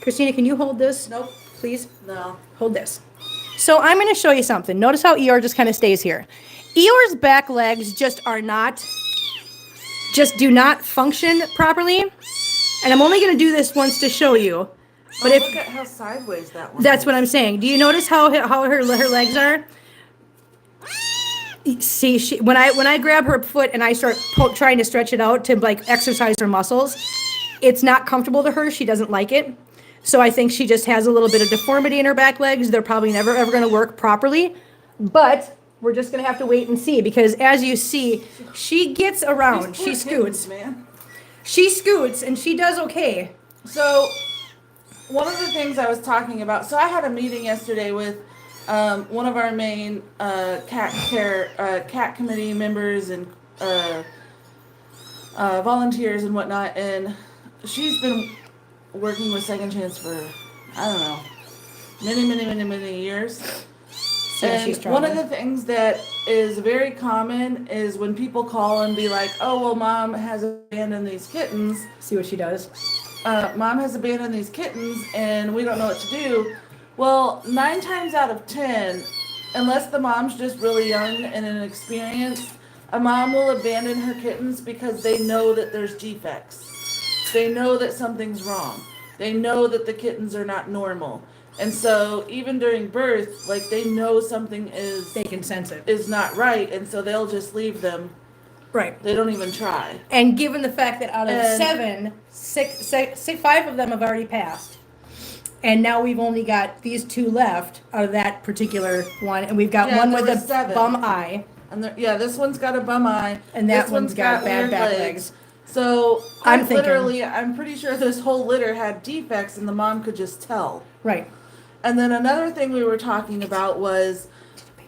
Christina, can you hold this, Nope. please? No. Hold this. So I'm going to show you something. Notice how Eeyore just kind of stays here. Eeyore's back legs just do not function properly. And I'm only going to do this once to show you. But Look at how sideways that one that's is. what I'm saying. Do you notice how her legs are? See, when I grab her foot and I start trying to stretch it out to like exercise her muscles, it's not comfortable to her. She doesn't like it. So I think she just has a little bit of deformity in her back legs. They're probably never ever going to work properly. But we're just going to have to wait and see because as you see, she gets around. These poor She scoots. kittens, man. She scoots and she does okay. So, one of the things I was talking about, so I had a meeting yesterday with one of our main cat committee members and volunteers and whatnot, and she's been working with Second Chance for, I don't know, many years. So she's And one of struggling. the things that is very common is when people call and be like, oh, well, mom has abandoned these kittens. See what she does. Mom has abandoned these kittens and we don't know what to do. Well, 9 times out of 10, unless the mom's just really young and inexperienced, a mom will abandon her kittens because they know that there's defects. They know that something's wrong. They know that the kittens are not normal. And so even during birth, like they know something They can sense it. is not right, and so they'll just leave them. Right. They don't even try. And given the fact that out of And- 7, 5 of them have already passed. And now we've only got these 2 left out of that particular one. And we've got Yeah, one there with was a 7. bum eye. And this one's got a bum eye, And that this one's got bad weird back legs. So I'm quite thinking- literally, I'm pretty sure this whole litter had defects, and the mom could just tell. Right. And then another thing we were talking about was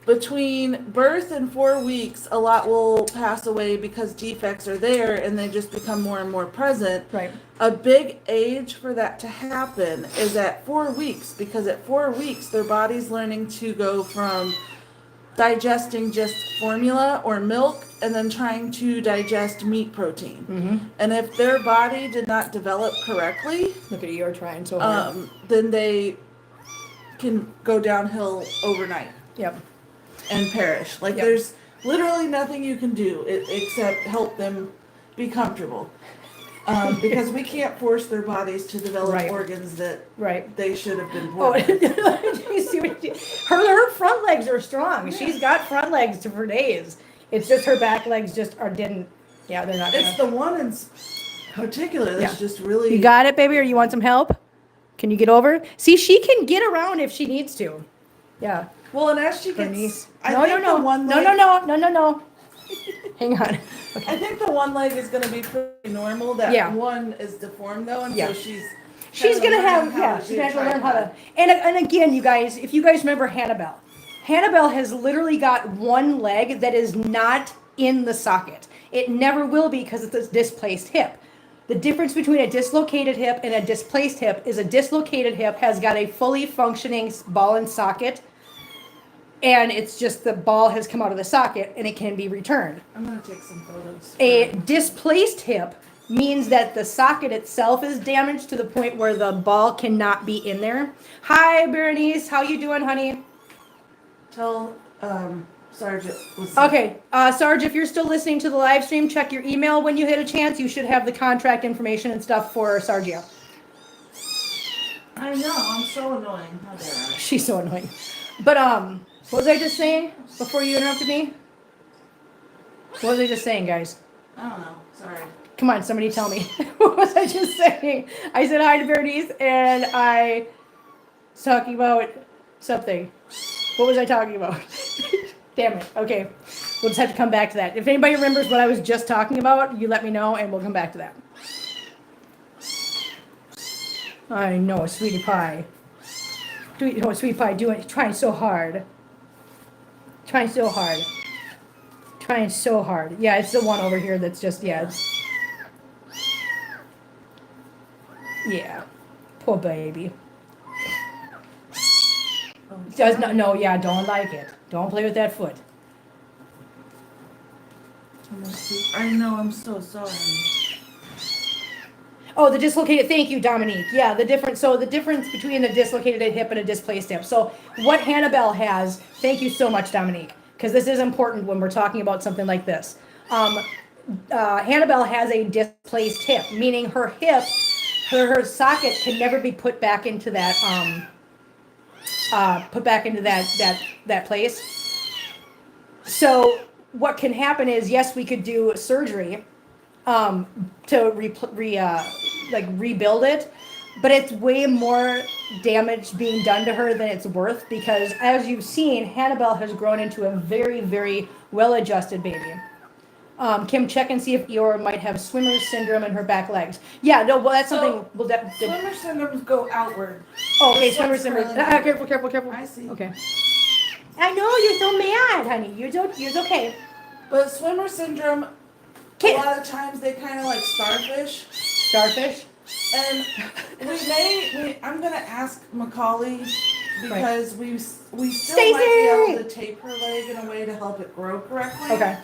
between birth and 4 weeks, a lot will pass away because defects are there and they just become more and more present. Right. A big age for that to happen is at 4 weeks, because at 4 weeks, their body's learning to go from digesting just formula or milk and then trying to digest meat protein. Mm-hmm. And if their body did not develop correctly, Look at you, you're trying so hard. then they can go downhill overnight Yep. and perish. Like Yep. there's literally nothing you can do except help them be comfortable. Because we can't force their bodies to develop Right. organs that Right. they should have been Oh, born with. you see what her front legs are strong. She's got front legs for days. It's just her back legs just didn't. Yeah, they're not. It's the one in particular that's Yeah. just really. You got it, baby, or you want some help? Can you get over? See, she can get around if she needs to. Yeah. Well, and as she Her gets, niece. I No, think no, the no. one No, leg, no. Hang on. I think the one leg is going to be pretty normal. That Yeah. one is deformed though, and Yeah. so she's She's gonna have, learning how yeah, to she's do gonna have to learn how to. tripod. And again, you guys, if you guys remember Hannibal has literally got one leg that is not in the socket. It never will be because it's a displaced hip. The difference between a dislocated hip and a displaced hip is a dislocated hip has got a fully functioning ball and socket, and it's just the ball has come out of the socket and it can be returned. I'm gonna take some photos. A displaced hip means that the socket itself is damaged to the point where the ball cannot be in there. Hi, Berenice. How you doing, honey? Tell Sergeant. Okay, Sarge, if you're still listening to the live stream, check your email when you hit a chance. You should have the contract information and stuff for Sargia. I know. I'm so annoying. How dare I? She's so annoying. But what was I just saying before you interrupted me? What was I just saying, guys? I don't know. Sorry. Come on, somebody tell me. What was I just saying? I said hi to Bernice and I was talking about something. What was I talking about? Damn it. Okay. We'll just have to come back to that. If anybody remembers what I was just talking about, you let me know and we'll come back to that. I know, sweetie pie. Sweetie pie trying so hard. Trying so hard. Trying so hard. Yeah, it's the one over here that's just, yeah. Yeah. Poor baby. Does not, no, yeah, don't like it. Don't play with that foot. I know. I'm so sorry. Oh, the dislocated, thank you, Dominique. Yeah, the difference between a dislocated hip and a displaced hip. So what Hannibal has, thank you so much, Dominique, because this is important when we're talking about something like this. Hannibal has a displaced hip, meaning her hip, her socket can never be put back into that, that place. So what can happen is, yes, we could do surgery to rebuild it, but it's way more damage being done to her than it's worth, because as you've seen, Hannibal has grown into a very, very well-adjusted baby. Kim, check and see if Eeyore might have swimmer's syndrome in her back legs. Yeah, no, well, that's something we'll Swimmer syndromes go outward. Oh, okay, This swimmer's one's syndrome. really Careful. I see. Okay. I know, you're so mad, honey. You're okay. But swimmer syndrome, a lot of times they kind of like starfish. Starfish? And I'm gonna ask Macaulay because we still might be able to tape her leg in a way to help it grow correctly. Okay.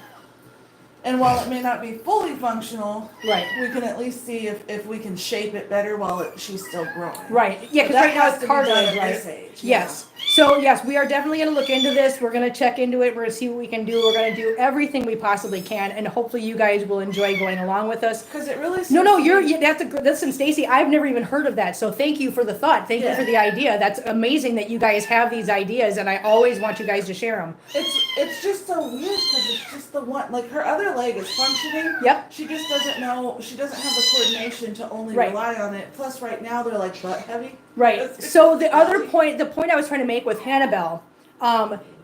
And while it may not be fully functional, Right. we can at least see if we can shape it better while she's still growing. Right. Yeah, because right now it's cartilage, right? Yes. So yes, we are definitely going to look into this. We're going to check into it. We're going to see what we can do. We're going to do everything we possibly can, and hopefully you guys will enjoy going along with us. Because it really. Listen, Stacy. I've never even heard of that. So thank you for the thought. Thank you for the idea. That's amazing that you guys have these ideas, and I always want you guys to share them. It's just so weird because it's just the one, like her other leg is functioning. Yep. She just doesn't know. She doesn't have the coordination to only rely on it. Plus, right now they're like butt heavy. Right. So the point I was trying to make with Hannibal,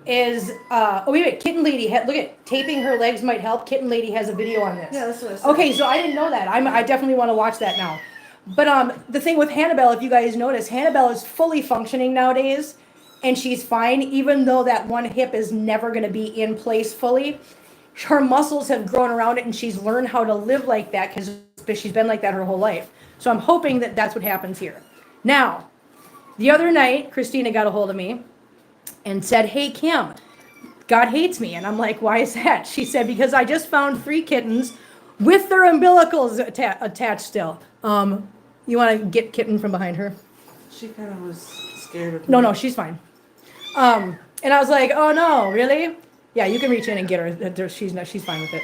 is Kitten Lady. Look at taping her legs might help. Kitten Lady has a video on this. Yeah, that's what I said. Okay, so I didn't know that. I definitely want to watch that now. But the thing with Hannibal, if you guys notice, Hannibal is fully functioning nowadays, and she's fine, even though that one hip is never going to be in place fully. Her muscles have grown around it, and she's learned how to live like that because she's been like that her whole life. So I'm hoping that that's what happens here. Now, the other night, Christina got a hold of me and said, "Hey, Kim, God hates me." And I'm like, "Why is that?" She said, "Because I just found 3 kittens with their umbilicals attached still." You want to get Kitten from behind her? She kind of was scared of me. No, she's fine. And I was like, "Oh no, really?" Yeah, you can reach in and get her. She's fine with it.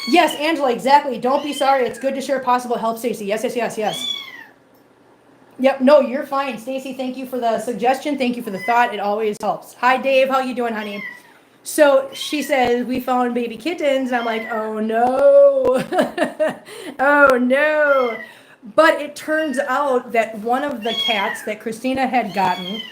Yes, Angela, exactly. Don't be sorry. It's good to share possible help, Stacy. Yes. Yep, no, you're fine. Stacy, thank you for the suggestion. Thank you for the thought. It always helps. Hi, Dave. How you doing, honey? So she says, "We found baby kittens." And I'm like, "Oh, no." Oh, no. But it turns out that one of the cats that Christina had gotten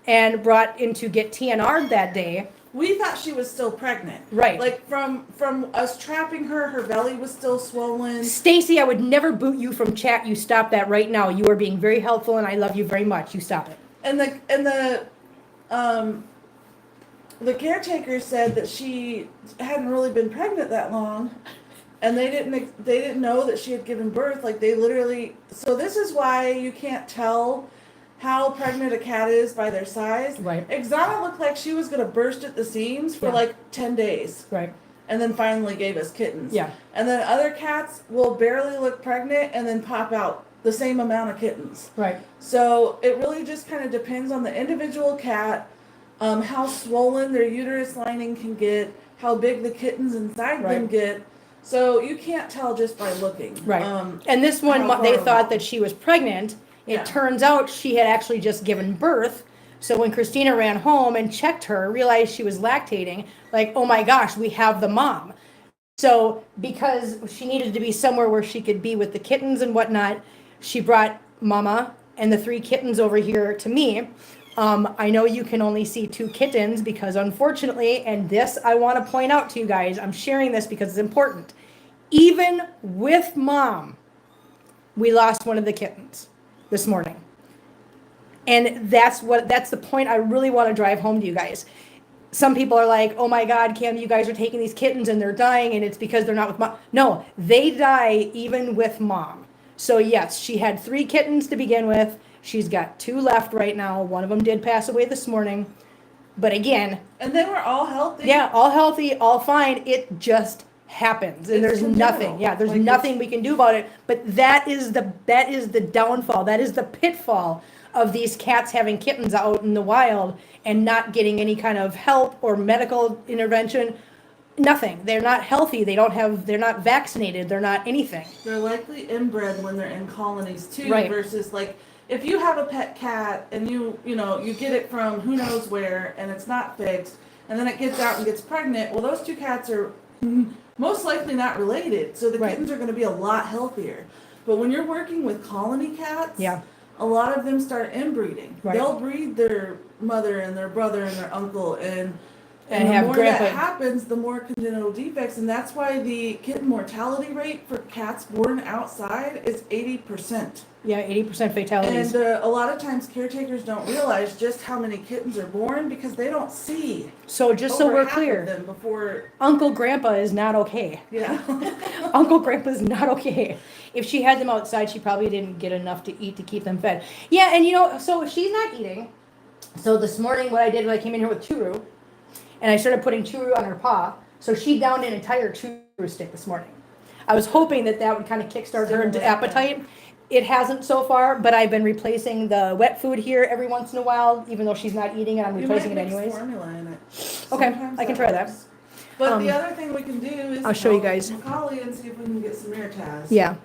and brought in to get TNR'd that day. We thought she was still pregnant. Right. Like from us trapping her belly was still swollen. Stacy, I would never boot you from chat. You stop that right now. You are being very helpful and I love you very much. You stop it. And the caretaker said that she hadn't really been pregnant that long, and they didn't know that she had given birth. Like they literally. So this is why you can't tell how pregnant a cat is by their size. Right. Exana looked like she was going to burst at the seams for like 10 days. Right. And then finally gave us kittens. Yeah. And then other cats will barely look pregnant and then pop out the same amount of kittens. Right. So it really just kind of depends on the individual cat, how swollen their uterus lining can get, how big the kittens inside them get. So you can't tell just by looking. Right. And this one, they thought that she was pregnant. It turns out she had actually just given birth. So when Christina ran home and checked her, realized she was lactating, like, oh my gosh, we have the mom. So because she needed to be somewhere where she could be with the kittens and whatnot, she brought Mama and the 3 kittens over here to me. I know you can only see 2 kittens because unfortunately, and this I want to point out to you guys, I'm sharing this because it's important. Even with Mom, we lost one of the kittens this morning. And that's the point I really want to drive home to you guys. Some people are like, "Oh my God, Kim, you guys are taking these kittens and they're dying and it's because they're not with Mom." No, they die even with Mom. So yes, she had 3 kittens to begin with. She's got 2 left right now. One of them did pass away this morning. But again. And they were all healthy. Yeah, all healthy, all fine. It just happens. And there's nothing. Yeah, there's nothing we can do about it. But that is the downfall. That is the pitfall of these cats having kittens out in the wild and not getting any kind of help or medical intervention. Nothing. They're not healthy. They're not vaccinated. They're not anything. They're likely inbred when they're in colonies too, right. Versus like if you have a pet cat and you get it from who knows where and it's not fixed and then it gets out and gets pregnant, well those 2 cats are most likely not related. So the kittens are going to be a lot healthier. But when you're working with colony cats, a lot of them start inbreeding. Right. They'll breed their mother and their brother and their uncle, and And the have more grandpa. that happens, the more congenital defects, and that's why the kitten mortality rate for cats born outside is 80%. Yeah, 80% fatalities. And a lot of times caretakers don't realize just how many kittens are born because they don't see. So just so over we're half clear, of them before. Uncle Grandpa is not okay. Yeah. Uncle Grandpa's not okay. If she had them outside, she probably didn't get enough to eat to keep them fed. Yeah, and you know, so she's not eating. So this morning, what I did was I came in here with churu, and I started putting churu on her paw. So she downed an entire churu stick this morning. I was hoping that that would kind of kickstart her into appetite. It hasn't so far, but I've been replacing the wet food here every once in a while, even though she's not eating it. I'm replacing it anyways. Formula in it. Okay, Sometimes I can try that. works. But the other thing we can do is I'll show you call guys. Macaulay and see if we can get some Mirtaz. Yeah,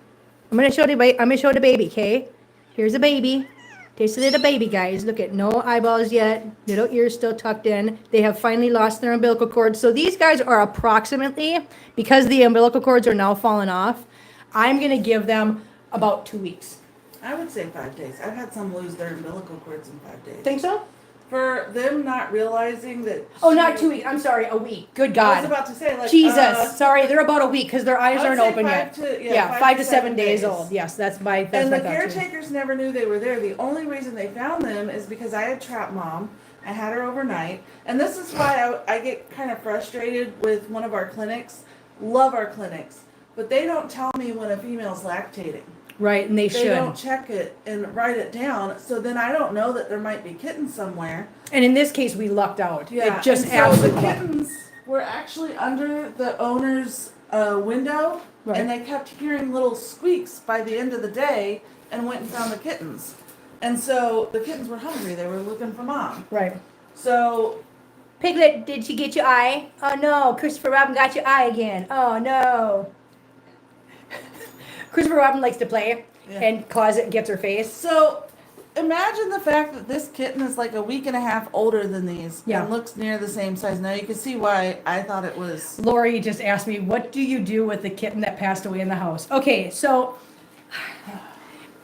I'm gonna show the baby. Okay, here's a baby. There's a little baby, guys. Look at no eyeballs yet. Little ears still tucked in. They have finally lost their umbilical cords. So these guys are approximately, because the umbilical cords are now falling off, I'm gonna give them about 2 weeks. I would say 5 days. I've had some lose their umbilical cords in 5 days. Think so? For them not realizing that. Oh, not 2 weeks. I'm sorry, a week. Good God. I was about to say, like. Jesus. Sorry, they're about a week because their eyes I would aren't say open five yet. to- Yeah, 5 to 7 days old. Yes, that's my And the thought too. caretakers never knew they were there. The only reason they found them is because I had trap mom. I had her overnight. And this is why I get kind of frustrated with one of our clinics. Love our clinics. But they don't tell me when a female's lactating. Right, and they They should. don't check it and write it down. So then I don't know that there might be kittens somewhere. And in this case, we lucked out. Yeah, It just and so absolutely. the kittens were actually under the owner's window, Right. and they kept hearing little squeaks by the end of the day, and went and found the kittens. And so the kittens were hungry; they were looking for mom. Right. So Piglet, did you get your eye? Oh no, Christopher Robin got your eye again. Oh no. Christopher Robin likes to play Yeah. and claws it and gets her face. So imagine the fact that this kitten is like a week and a half older than these, Yeah. and looks near the same size. Now you can see why I thought it was. Lori just asked me, what do you do with the kitten that passed away in the house? Okay, so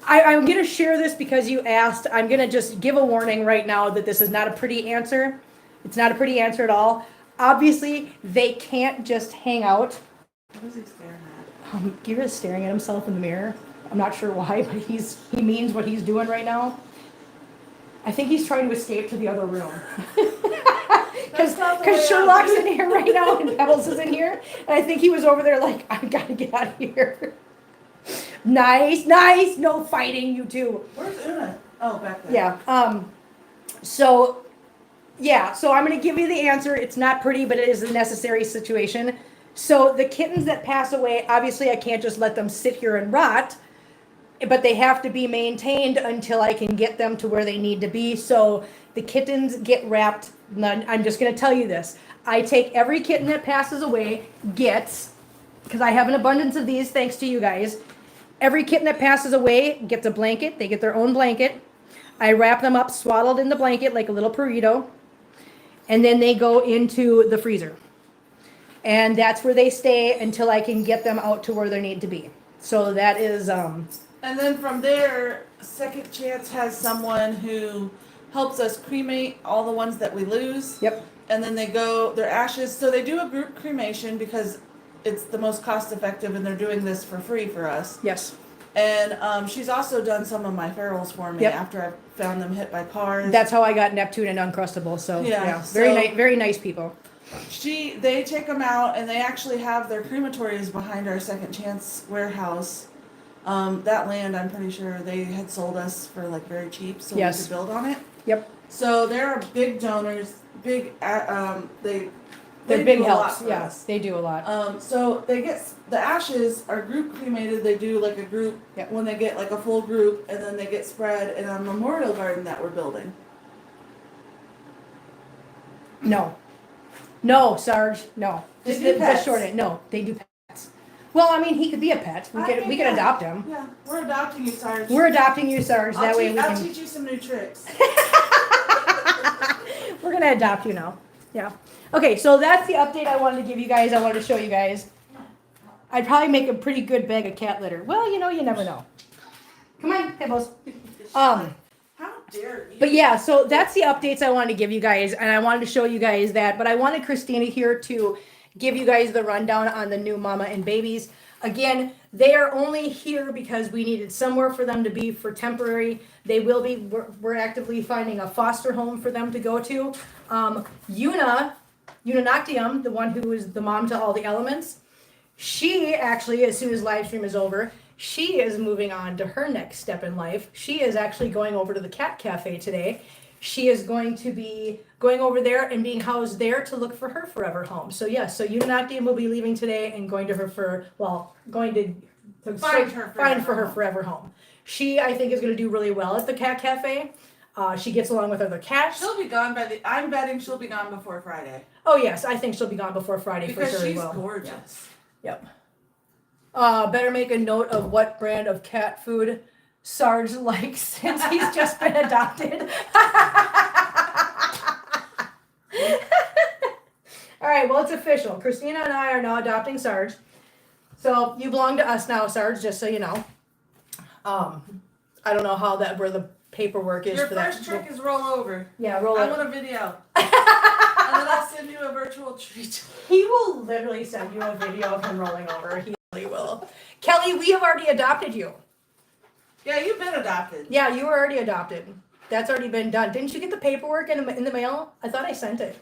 I'm going to share this because you asked. I'm going to just give a warning right now that this is not a pretty answer. It's not a pretty answer at all. Obviously, they can't just hang out. What is he staring at? Gira's staring at himself in the mirror. I'm not sure why, but he means what he's doing right now. I think he's trying to escape to the other room. Because Sherlock's in here right now and Pebbles is in here. And I think he was over there like, I gotta get out of here. Nice. No fighting, you two. Where's Una? Oh, back there. Yeah. So I'm going to give you the answer. It's not pretty, but it is a necessary situation. So the kittens that pass away, obviously I can't just let them sit here and rot, but they have to be maintained until I can get them to where they need to be. So the kittens get wrapped. I'm just going to tell you this. I take every kitten that passes away, because I have an abundance of these thanks to you guys. Every kitten that passes away gets a blanket. They get their own blanket. I wrap them up swaddled in the blanket like a little burrito. And then they go into the freezer. And that's where they stay until I can get them out to where they need to be. So that is... And then from there, Second Chance has someone who helps us cremate all the ones that we lose. Yep. And then their ashes. So they do a group cremation because it's the most cost effective, and they're doing this for free for us. Yes. And she's also done some of my ferals for me after I found them hit by cars. That's how I got Neptune and Uncrustable. So Yeah, very nice people. They take them out, and they actually have their crematories behind our Second Chance warehouse. That land, I'm pretty sure they had sold us for like very cheap, so we could build on it. Yep. So they're big donors, big. They're big helps. Yeah, us. they do a lot. So they get the ashes are group cremated. They do like a group when they get like a full group, and then they get spread in a memorial garden that we're building. No, Sarge. No. They Just do the pets. short end. No, they do pets. Well, I mean, he could be a pet. We can adopt him. Yeah, we're adopting you, Sarge. We're adopting you, Sarge. That way we I'll can. teach you some new tricks. We're gonna adopt you now. Yeah. Okay, so that's the update I wanted to give you guys. I wanted to show you guys. I'd probably make a pretty good bag of cat litter. Well, you never know. Come on, Pebbles. How dare you. But yeah, so that's the updates I wanted to give you guys, and I wanted to show you guys that. But I wanted Christina here to give you guys the rundown on the new mama and babies. Again, they are only here because we needed somewhere for them to be for temporary. They will be, we're actively finding a foster home for them to go to. Unanoctium, the one who is the mom to all the elements, she actually, as soon as live stream is over, she is moving on to her next step in life. She is actually going over to the cat cafe today. She is going to be going over there and being housed there to look for her forever home. So yes, so Unanoctium will be leaving today and going to her going to find her forever home. She, I think, is going to do really well at the cat cafe. She gets along with other cats. She'll be gone I'm betting she'll be gone before Friday. Oh yes, I think she'll be gone before Friday because for sure. She's gorgeous. Yep. Better make a note of what brand of cat food Sarge likes since he's just been adopted. All right, well, it's official. Christina and I are now adopting Sarge. So you belong to us now, Sarge, just so you know. I don't know where the paperwork is Your for that. first trick is roll over. Yeah, roll I over. want a video. And then I'll send you a virtual treat. He will literally send you a video of him rolling over. He really will. Kelly, we have already adopted you. Yeah, you've been adopted. Yeah, you were already adopted. That's already been done. Didn't you get the paperwork in the mail? I thought I sent it.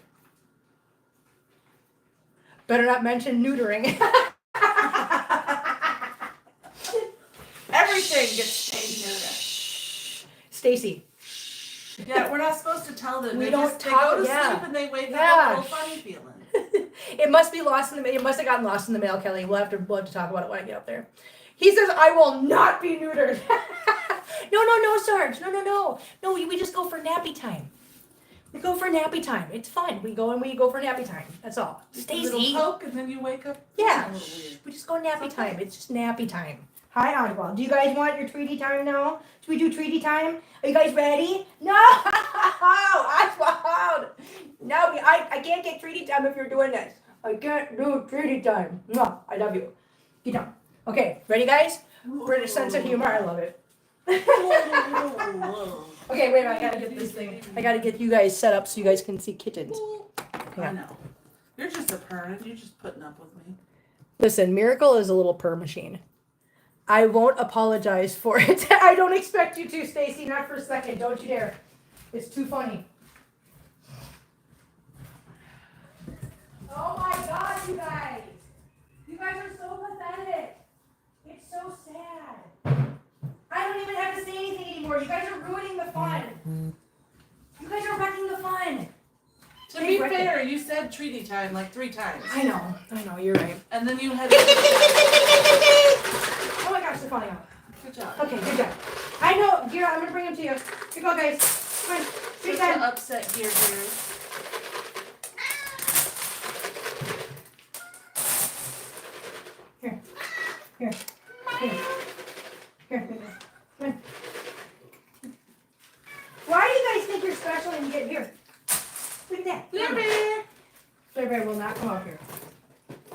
Better not mention neutering. Everything gets stayed Stacy. Yeah, we're not supposed to tell them. We They don't just, they talk- go to yeah. sleep and they wake Yeah. up all funny feeling. It must be lost in the mail. It must have gotten lost in the mail, Kelly. We'll have to talk about it when I get up there. He says, I will not be neutered. No, Sarge. No. No, we just go for nappy time. We go for nappy time. It's fun. We go for nappy time. That's all. Just a little Stacy. poke and then you wake up. Yeah. A little weird. We just go nappy time. It's just nappy time. Hi, Oswald. Do you guys want your treaty time now? Should we do treaty time? Are you guys ready? No! Oswald! No, I can't get treaty time if you're doing this. I can't do treaty time. No, I love you. Get down. Okay, ready, guys? British sense of humor. I love it. Okay, wait a minute. I gotta get this thing. I gotta get you guys set up so you guys can see kittens. I know. You're just a parent. You're just putting up with me. Listen, Miracle is a little purr machine. I won't apologize for it. I don't expect you to, Stacy. Not for a second. Don't you dare. It's too funny. Oh my God, you guys. You guys are so pathetic. It's so sad. I don't even have to say anything anymore. You guys are ruining the fun. You guys are wrecking the fun. To be fair, you said treaty time like 3 times. I know, you're right. And then you had. Oh my gosh, they're falling out. Good job. Okay, good job. I know, Gira, I'm gonna bring them to you. Here you go, guys. Come on, big Just time. to upset here. Here. Here. Come on. Why do you guys think you're special when you get here? Look at that. Blueberry. Blueberry will not come out here.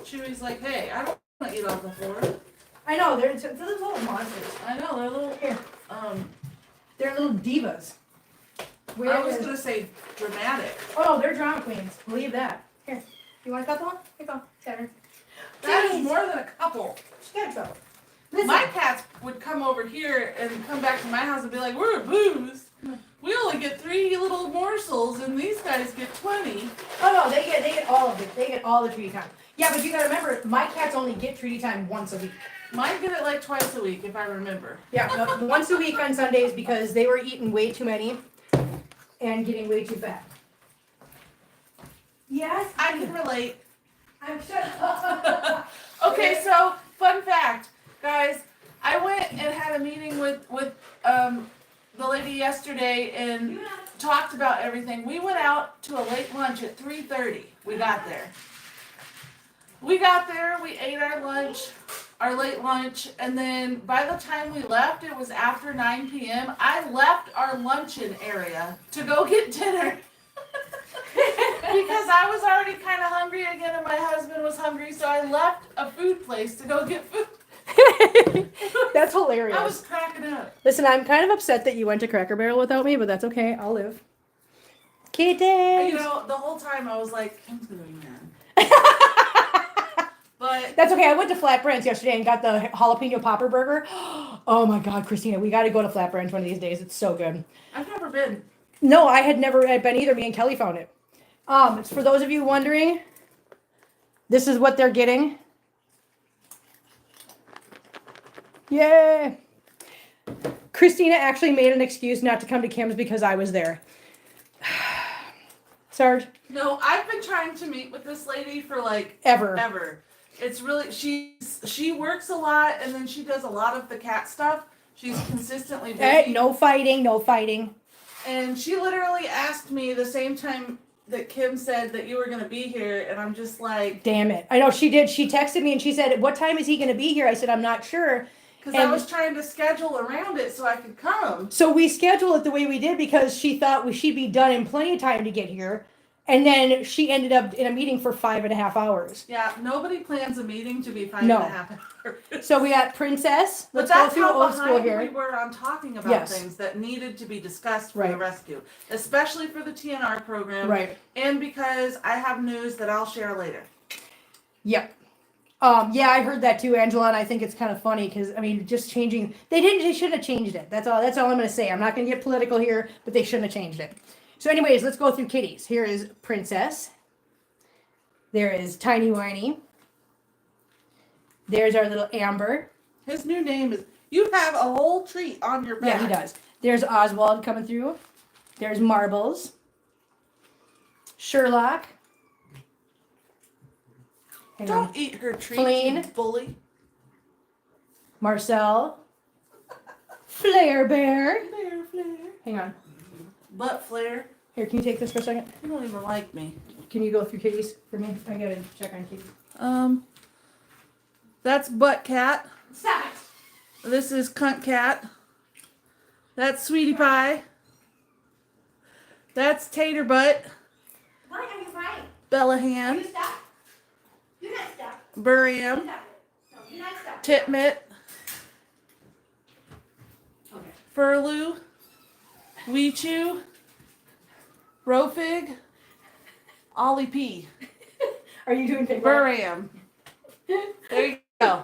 Chewy's like, hey, I don't want to eat off the floor. I know, they're little monsters. I know, they're little. Here. They're little divas. I was gonna say dramatic. Oh, they're drama queens. Believe that. Here. You want a couple? Here you go. Saturn. That is more than a couple. She got trouble. Listen. My cats would come over here and come back to my house and be like, we're booze. We only get 3 little morsels and these guys get 20. Oh no, they get all of it. They get all the treaty time. Yeah, but you gotta remember, my cats only get treaty time once a week. Mine get it like twice a week if I remember. Yeah, no, once a week on Sundays because they were eating way too many and getting way too fat. Yes, I can relate. I'm sure. Okay, so fun fact, guys. I went and had a meeting with the lady yesterday and talked about everything. We went out to a late lunch at 3:30. We got there, we ate our lunch, our late lunch, and then by the time we left, it was after 9 p.m. I left our luncheon area to go get dinner. Because I was already kind of hungry again and my husband was hungry, so I left a food place to go get food. That's hilarious. I was cracking up. Listen, I'm kind of upset that you went to Cracker Barrel without me, but that's okay. I'll live. Kittens. You know, the whole time I was like, Kim's gonna be mad. But That's okay. I went to Flat Branch yesterday and got the jalapeno popper burger. Oh my God, Christina, we got to go to Flat Branch one of these days. It's so good. I've never been. No, I had never been either. Me and Kelly found it. It's for those of you wondering, this is what they're getting. Yay! Christina actually made an excuse not to come to Kim's because I was there. Sarge? No, I've been trying to meet with this lady for like Ever. It's really she works a lot and then she does a lot of the cat stuff. She's consistently busy. Hey, no fighting, no fighting. And she literally asked me the same time that Kim said that you were going to be here, and I'm just like, damn it. I know she did. She texted me and she said, what time is he going to be here? I said, I'm not sure. Because I was trying to schedule around it so I could come. So we scheduled it the way we did because she thought she'd be done in plenty of time to get here. And then she ended up in a meeting for 5.5 hours. Yeah, nobody plans a meeting to be 5.5 hours. So we got Princess. But Let's that's go through how old school behind here. we were on talking about Yes. things that needed to be discussed for Right. the rescue, especially for the TNR program. Right. And because I have news that I'll share later. Yep. Yeah, I heard that too, Angela, and I think it's kind of funny because I mean, just changing. They shouldn't have changed it. That's all I'm going to say. I'm not going to get political here, but they shouldn't have changed it. So, anyways, let's go through kitties. Here is Princess. There is Tiny Whiny. There's our little Amber. His new name is. You have a whole treat on your back. Yeah, he does. There's Oswald coming through. There's Marbles. Sherlock. Hang on. Don't eat her treat, Feline. you bully. Marcel. Flare Bear. Flare. Hang on. Butt flare. Here, can you take this for a second? You don't even like me. Can you go through kitties for me? I gotta check on kitties. That's Butt Cat. Stop it! This is Cunt Cat. That's Sweetie Pie. That's Tater Butt. Why are you crying? Bella You Hand. stop. You're not stop. Burium. Stop it. No, you're not stop. Titmit. Okay. Furloo. Weechew. Rofig. Ollie P. Are you doing paper? Burium. There you go.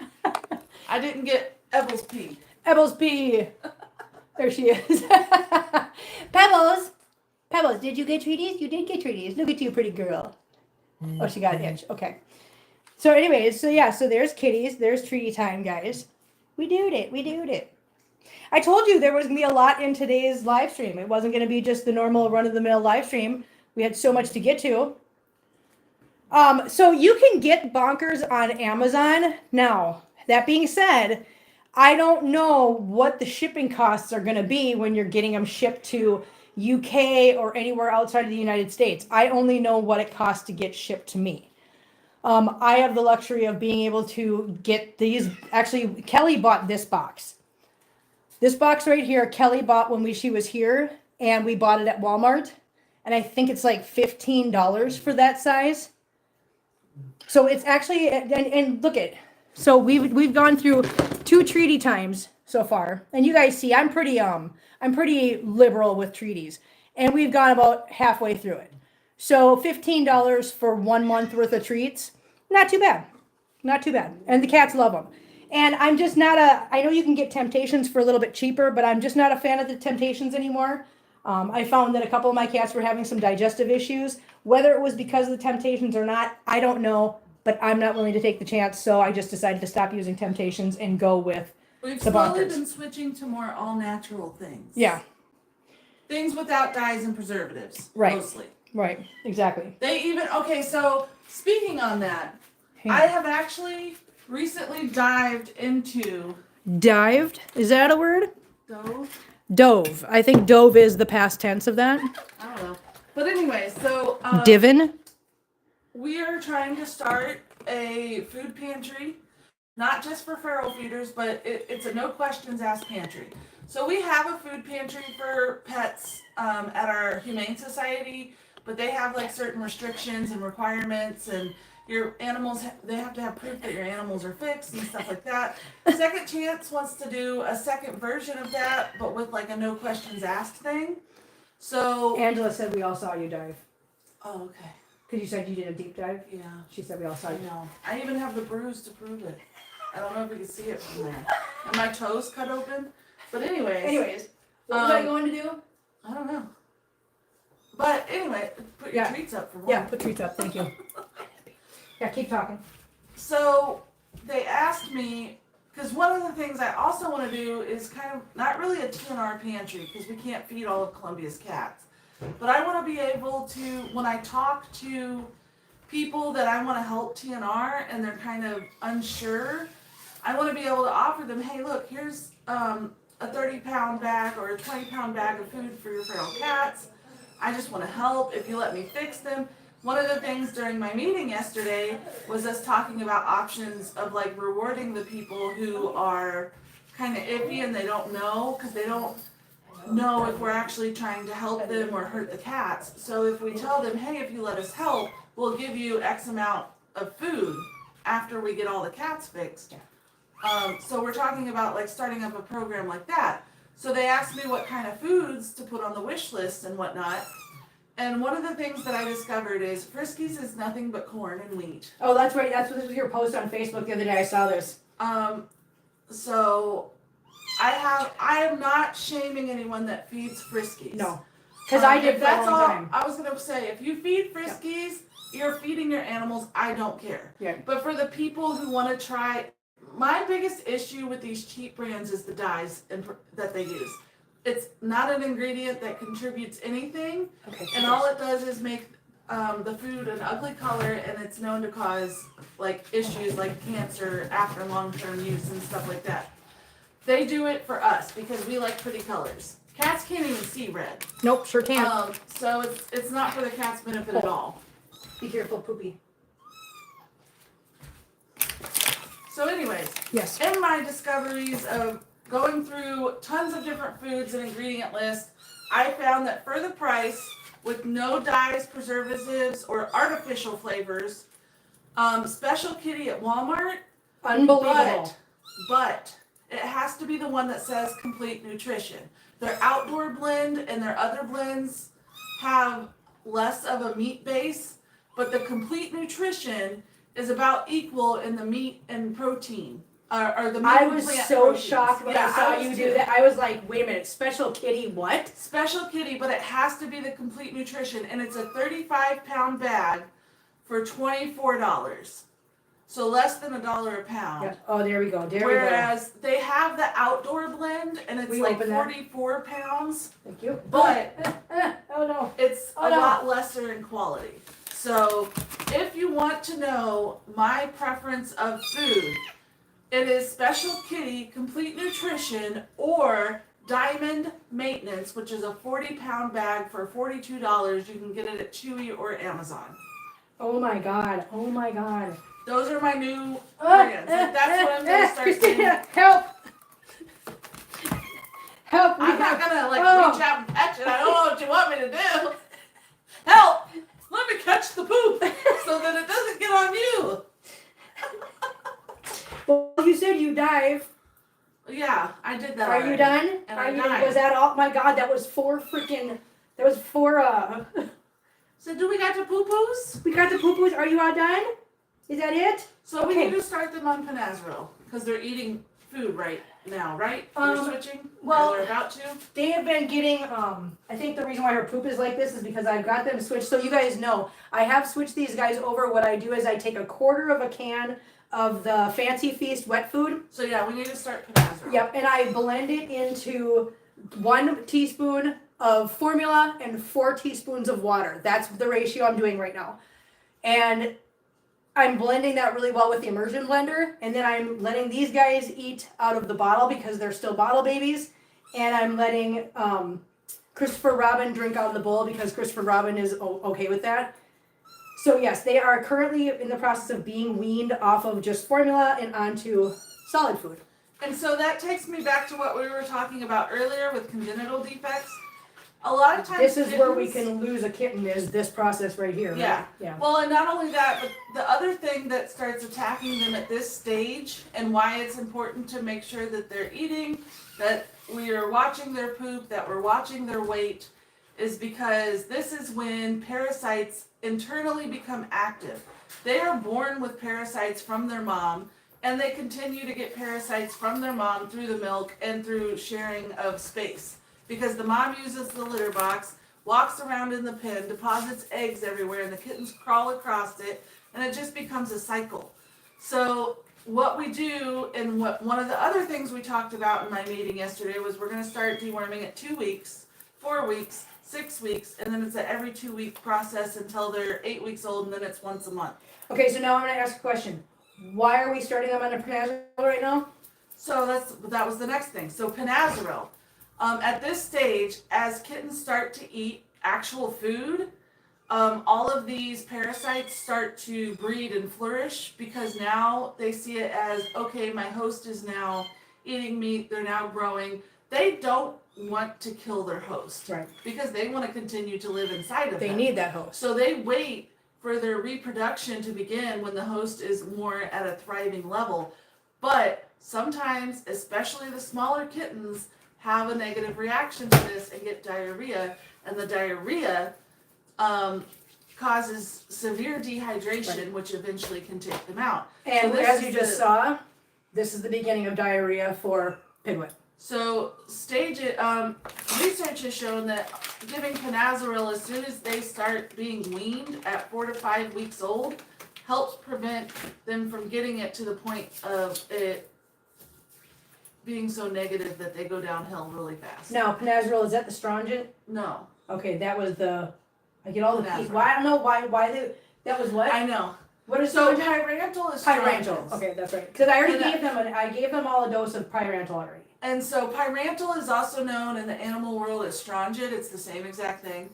I didn't get Evel's P. Pebbles P. There she is. Pebbles. Pebbles, did you get treaties? You did get treaties. Look at you, pretty girl. Oh, she got an itch. Okay. So anyways, so there's kitties. There's treaty time, guys. We did it. I told you there was going to be a lot in today's live stream. It wasn't going to be just the normal run-of-the-mill live stream. We had so much to get to. So you can get Bonkers on Amazon. Now, that being said, I don't know what the shipping costs are going to be when you're getting them shipped to UK or anywhere outside of the United States. I only know what it costs to get shipped to me. I have the luxury of being able to get these. Actually, Kelly bought this box. This box right here, Kelly bought when she was here, and we bought it at Walmart. And I think it's like $15 for that size. So it's actually, and look at, so we've gone through 2 treaty times so far. And you guys see, I'm pretty liberal with treaties. And we've gone about halfway through it. So $15 for 1 month worth of treats, not too bad. Not too bad. And the cats love them. And I'm just not I know you can get Temptations for a little bit cheaper, but I'm just not a fan of the Temptations anymore. I found that a couple of my cats were having some digestive issues. Whether it was because of the Temptations or not, I don't know, but I'm not willing to take the chance, so I just decided to stop using Temptations and go with We've the slowly Bonkers. been switching to more all-natural things. Yeah, Things without dyes and preservatives. Right. Mostly. right, exactly. They even, okay, so speaking on that, I have actually recently dived into Dived? Is that a word? Dove. Dove. I think dove is the past tense of that. I don't know. But anyway, so Divin? we are trying to start a food pantry, not just for feral feeders, but it's a no questions asked pantry. So we have a food pantry for pets at our Humane Society, but they have like certain restrictions and requirements, and your animals, they have to have proof that your animals are fixed and stuff like that. Second Chance wants to do a second version of that, but with like a no questions asked thing. So, Angela said we all saw you dive. oh, okay. Because you said you did a deep dive. Yeah, She said we all saw I you. know. I even have the bruise to prove it. I don't know if you can see it from there. And my toes cut open. But Anyways, what was I going to do? I don't know. But anyway, put your Yeah. treats up for one. Yeah, put treats up. Thank you. Yeah, keep talking. So they asked me, because one of the things I also want to do is kind of not really a TNR pantry because we can't feed all of Columbia's cats. But I want to be able to, when I talk to people that I want to help TNR and they're kind of unsure, I want to be able to offer them, hey, look, here's a 30-pound bag or a 20-pound bag of food for your feral cats. I just want to help if you let me fix them. One of the things during my meeting yesterday was us talking about options of like rewarding the people who are kind of iffy and they don't know because they don't know if we're actually trying to help them or hurt the cats. So if we tell them, hey, if you let us help, we'll give you X amount of food after we get all the cats fixed. So we're talking about like starting up a program like that. So they asked me what kind of foods to put on the wish list and whatnot. And one of the things that I discovered is Friskies is nothing but corn and wheat. Oh, that's right. This was your post on Facebook the other day. I saw this. So I am not shaming anyone that feeds Friskies. No, because I did if for a that's long all, time. I was gonna say, if you feed Friskies, you're feeding your animals. I don't care. Yeah. But for the people who want to try, my biggest issue with these cheap brands is the dyes that they use. It's not an ingredient that contributes anything, Okay. and all it does is make the food an ugly color, and it's known to cause like issues like cancer after long-term use and stuff like that. They do it for us because we like pretty colors. Cats can't even see red. Nope, sure can't. So it's not for the cat's benefit at all. Be careful, poopy. So anyways, Yes. in my discoveries of going through tons of different foods and ingredient lists, I found that for the price, with no dyes, preservatives, or artificial flavors, Special Kitty at Walmart, Unbelievable. but it has to be the one that says complete nutrition. Their outdoor blend and their other blends have less of a meat base, but the complete nutrition is about equal in the meat and protein. Or the meat I and was plant so proteins. shocked when I saw you do that. I was like, wait a minute, Special Kitty what? Special Kitty, but it has to be the complete nutrition, and it's a 35-pound bag for $24. So less than $1 a pound. Yeah. Oh, there we go. There we Whereas they have the outdoor blend, and it's We like open that? 44 pounds, go. Thank you. but Oh no. it's Oh, a no. lot lesser in quality. So if you want to know my preference of food, it is Special Kitty Complete Nutrition or Diamond Maintenance, which is a 40-pound bag for $42. You can get it at Chewy or Amazon. Oh my god. Oh my god. Those are my new brands. Like, that's what I'm going to start doing. Christina, help! Help! I'm not gonna like Oh. reach out and catch it. I don't know what you want me to do. Help! Let me catch the poop so that it doesn't get on you. Well, you said you dive. Yeah, I did that. Are you already. done? And Are I you? dived. Was that all? My god, that was four. So do we got the poo-poos? We got the poo-poos. Are you all done? Is that it? So we Okay. need to start them on Penazril because they're eating food right now, right? Um, We're switching. well- Or they're about to. They have been getting, I think the reason why her poop is like this is because I've got them switched. So you guys know, I have switched these guys over. What I do is I take a quarter of a can of the Fancy Feast wet food. So yeah, we need to start Penazril. Yep, and I blend it into 1 teaspoon of formula and 4 teaspoons of water. That's the ratio I'm doing right now. And I'm blending that really well with the immersion blender, and then I'm letting these guys eat out of the bottle because they're still bottle babies, and I'm letting Christopher Robin drink out of the bowl because Christopher Robin is okay with that. So yes, they are currently in the process of being weaned off of just formula and onto solid food. And so that takes me back to what we were talking about earlier with congenital defects. A lot of times This is where we kittens- can lose a kitten, is this process right here, right? Yeah. Yeah. Well, and not only that, but the other thing that starts attacking them at this stage, and why it's important to make sure that they're eating, that we are watching their poop, that we're watching their weight, is because this is when parasites internally become active. They are born with parasites from their mom, and they continue to get parasites from their mom through the milk and through sharing of space. Because the mom uses the litter box, walks around in the pen, deposits eggs everywhere, and the kittens crawl across it, and it just becomes a cycle. So what we do, and what one of the other things we talked about in my meeting yesterday was we're going to start deworming at 2 weeks, 4 weeks, 6 weeks, and then it's an every 2 week process until they're 8 weeks old, and then it's once a month. Okay, so now I'm gonna ask a question. Why are we starting them on a Panazzle right now? So that was the next thing. So Panazzaril. At this stage, as kittens start to eat actual food, all of these parasites start to breed and flourish because now they see it as, okay, my host is now eating meat, they're now growing. They don't want to kill their host. Right. Because they want to continue to live inside of They them. need that host. So they wait for their reproduction to begin when the host is more at a thriving level. But sometimes, especially the smaller kittens, have a negative reaction to this and get diarrhea. And the diarrhea causes severe dehydration, Right. which eventually can take them out. And So this as is you just saw, this is the beginning of diarrhea for piglet. So research has shown that giving Panazzaril as soon as they start being weaned at 4 to 5 weeks old helps prevent them from getting it to the point of it being so negative that they go downhill really fast. Now, Panazzaril, is that the Stringent? No, Okay, that was the, I get all the pieces. Panazzaril. Why, I don't know why that was what? I know. What is So Stringent? Pyrantel is Pyrantel. Stringent. Okay, that's right. Because I already And gave them all a dose of Pyrantel already. And so Pyrantel is also known in the animal world as Strongyte. It's the same exact thing.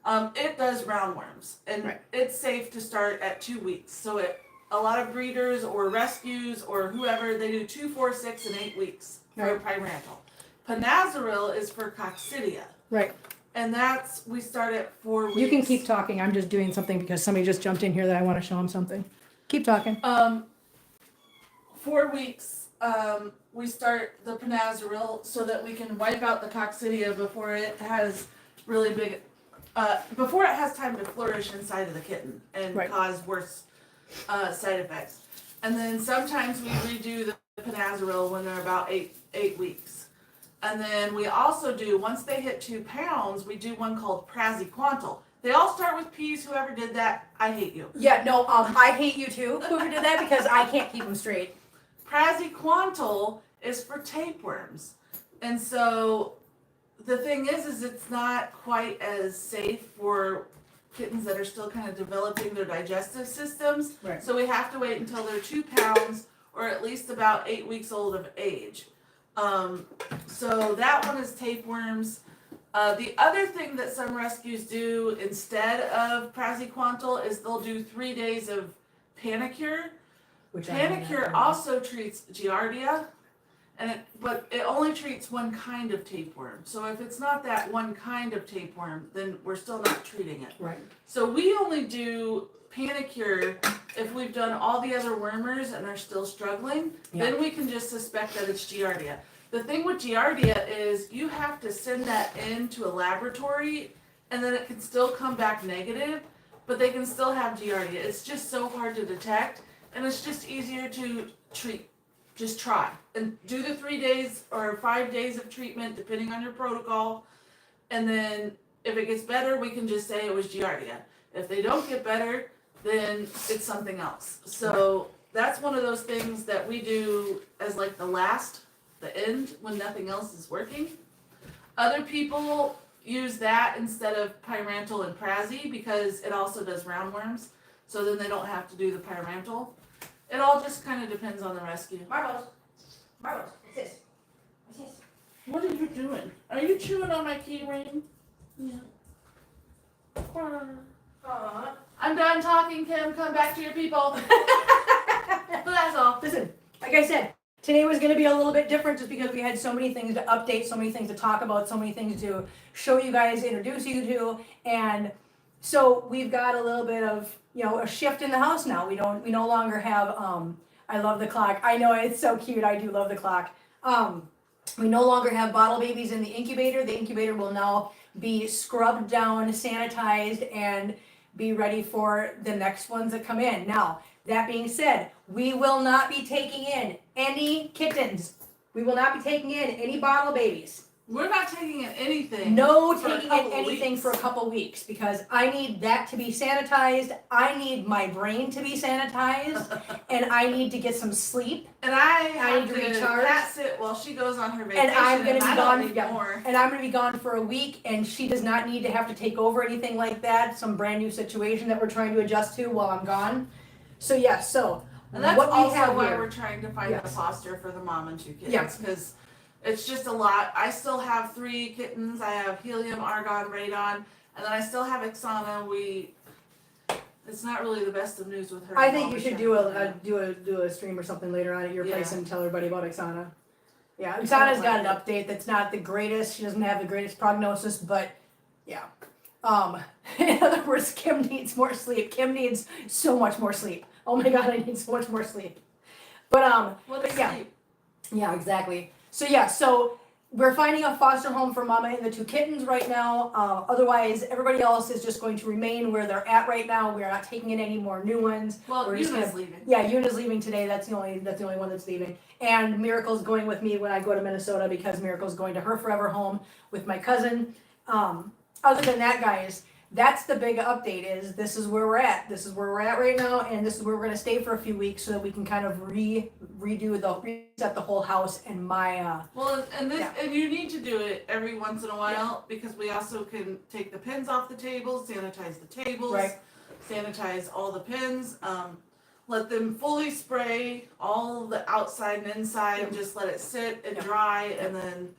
It does roundworms, and Right. it's safe to start at 2 weeks. So a lot of breeders or rescues or whoever, they do 2, 4, 6, and 8 weeks for Right. Pyrantel. Panazzaril is for coccidia, Right. and we start at 4 weeks. You can keep talking. I'm just doing something because somebody just jumped in here that I want to show them something. Keep talking. 4 weeks. We start the Panazzaril so that we can wipe out the coccidia before it has really big, before it has time to flourish inside of the kitten and Right. cause worse side effects. And then sometimes we redo the Panazzaril when they're about eight weeks. And then we also do, once they hit 2 pounds, we do one called praziquantel. They all start with P's. Whoever did that, I hate you. Yeah, no, I hate you too, whoever did that, because I can't keep them straight. Praziquantel is for tapeworms. And so the thing is it's not quite as safe for kittens that are still kind of developing their digestive systems. Right. So we have to wait until they're 2 pounds or at least about 8 weeks old of age. So that one is tapeworms. The other thing that some rescues do instead of praziquantel is they'll do 3 days of Panicure. Which I don't Panicure know. also treats Giardia, but it only treats one kind of tapeworm. So if it's not that one kind of tapeworm, then we're still not treating it. Right. So we only do Panicure if we've done all the other wormers and are still struggling. Yeah. Then we can just suspect that it's Giardia. The thing with Giardia is you have to send that into a laboratory, and then it can still come back negative, but they can still have Giardia. It's just so hard to detect. And it's just easier to treat. Just try. And do the 3 days or 5 days of treatment, depending on your protocol. And then if it gets better, we can just say it was Giardia. If they don't get better, then it's something else. So that's one of those things that we do as like the end, when nothing else is working. Other people use that instead of Pyrantel and Prazi because it also does roundworms. So then they don't have to do the Pyrantel. It all just kind of depends on the rescue. Marbles. Marbles. What's this? What's this? What are you doing? Are you chewing on my key ring? Yeah. Aw. I'm done talking, Kim. Come back to your people. But that's all. Listen, like I said, Today was going to be a little bit different just because we had so many things to update, so many things to talk about, so many things to show you guys, introduce you to, and so we've got a little bit of, a shift in the house now. We no longer have, I love the clock. I know it's so cute. I do love the clock. We no longer have bottle babies in the incubator. The incubator will now be scrubbed down, sanitized, and be ready for the next ones that come in. Now, that being said, we will not be taking in any kittens. We will not be taking in any bottle babies. We're not taking in anything. No for a taking in couple anything weeks. for a couple weeks because I need that to be sanitized. I need my brain to be sanitized, and I need to get some sleep. And I have need to to recharge. cat sit while she goes on her vacation. And I'm gonna be I gone. don't need Yeah. more. And I'm gonna be gone for a week, and she does not need to have to take over anything like that. Some brand new situation that we're trying to adjust to while I'm gone. So yes, so And that's what we also have why here. we're trying to find a Yes. foster for the mom and 2 kids. Yeah. Because it's just a lot. I still have 3 kittens. I have helium, argon, radon, and then I still have Ixana. It's not really the best of news with her. I think you We're should trying do a stream or something later on at your place Yeah. and tell everybody about Ixana. Yeah, Ixana's got an update that's not the greatest. She doesn't have the greatest prognosis, but yeah. In other words, Kim needs more sleep. Kim needs so much more sleep. Oh my god, I need so much more sleep. But What but is yeah. sleep? Yeah, exactly. So yeah, so we're finding a foster home for Mama and the 2 kittens right now. Otherwise, everybody else is just going to remain where they're at right now. We are not taking in any more new ones. Well, We're just Yuna's gonna- leaving. Yeah, Yuna's leaving today. That's the only one that's leaving. And Miracle's going with me when I go to Minnesota because Miracle's going to her forever home with my cousin. Other than that, guys, that's the big update. This is where we're at. This is where we're at right now, and this is where we're gonna stay for a few weeks so that we can kind of reset the whole house and my Well, and this, Yeah. and you need to do it every once in a while because we also can take the pins off the tables, sanitize the tables, Right. sanitize all the pins, let them fully spray all the outside and inside, and just let it sit and Yep. dry, and then,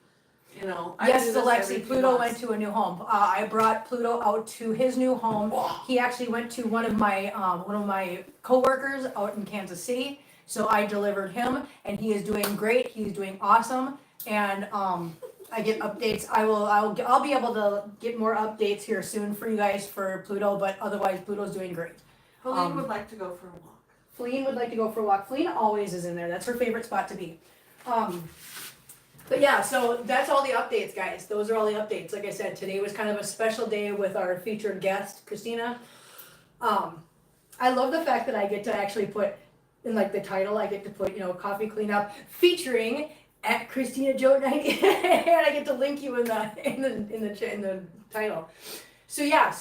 I Yes, do this every Alexi, few Pluto months. went to a new home. I brought Pluto out to his new home. He actually went to one of my coworkers out in Kansas City. So I delivered him, and he is doing great. He's doing awesome, and I get updates. I'll be able to get more updates here soon for you guys for Pluto. But otherwise, Pluto's doing great. Helene would like to go for a walk. Feline would like to go for a walk. Feline always is in there. That's her favorite spot to be. But yeah, so that's all the updates, guys. Those are all the updates. Like I said, today was kind of a special day with our featured guest, Christina. I love the fact that I get to actually put in like the title, I get to put, coffee cleanup featuring at Christina Joe 90 and I get to link you in the title. So yeah,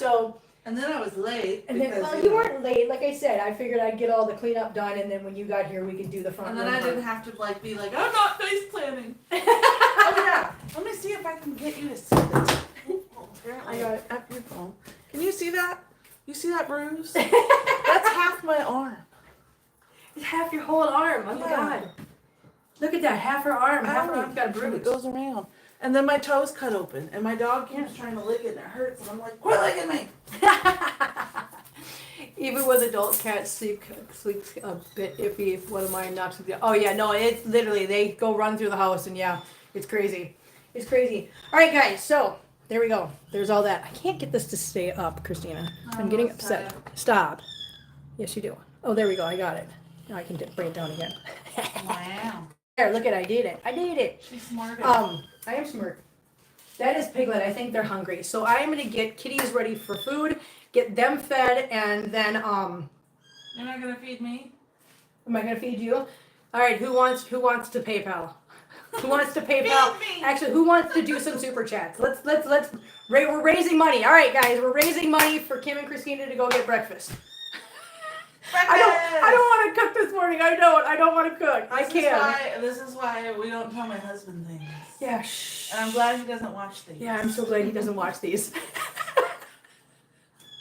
And then I was late. and then, because, well, you weren't late. Like I said, I figured I'd get all the cleanup done, and then when you got here, we could do the front And room then I part. didn't have to be like, I'm not face planning. Oh yeah, let me see if I can get you to see this. Oh, apparently, I got it. Up your phone. Can you see that? You see that bruise? That's half my arm. It's half your whole arm. Oh my Yeah. god! Look at that, half her arm. Half her arm's got a It bruise. goes around. And then my toes cut open, and my dog keeps trying to lick it, and it hurts. And I'm like, quit licking me. Even with adult cats, sleeps a bit iffy if one of mine knocks it down. Oh yeah, no, it's literally they go run through the house, and yeah, it's crazy. It's crazy. All right, guys. So there we go. There's all that. I can't get this to stay up, Christina. I'm getting upset. Stop. Yes, you do. Oh, there we go. I got it. Now I can bring it down again. Wow. There, look at I did it. I did it. She's smarter. I am smart. That is Piglet. I think they're hungry. So I am gonna get kitties ready for food, get them fed, and then You're not gonna feed me? am I gonna feed you? All right. Who wants to PayPal? Who wants to PayPal? Feed me. Actually, who wants to do some super chats? We're raising money. All right, guys. We're raising money for Kim and Christina to go get breakfast. I don't want to cook this morning. I don't want to cook. I can't. This is why we don't tell my husband things. Yeah. Shh. And I'm glad he doesn't watch things. Yeah, I'm so glad he doesn't watch these.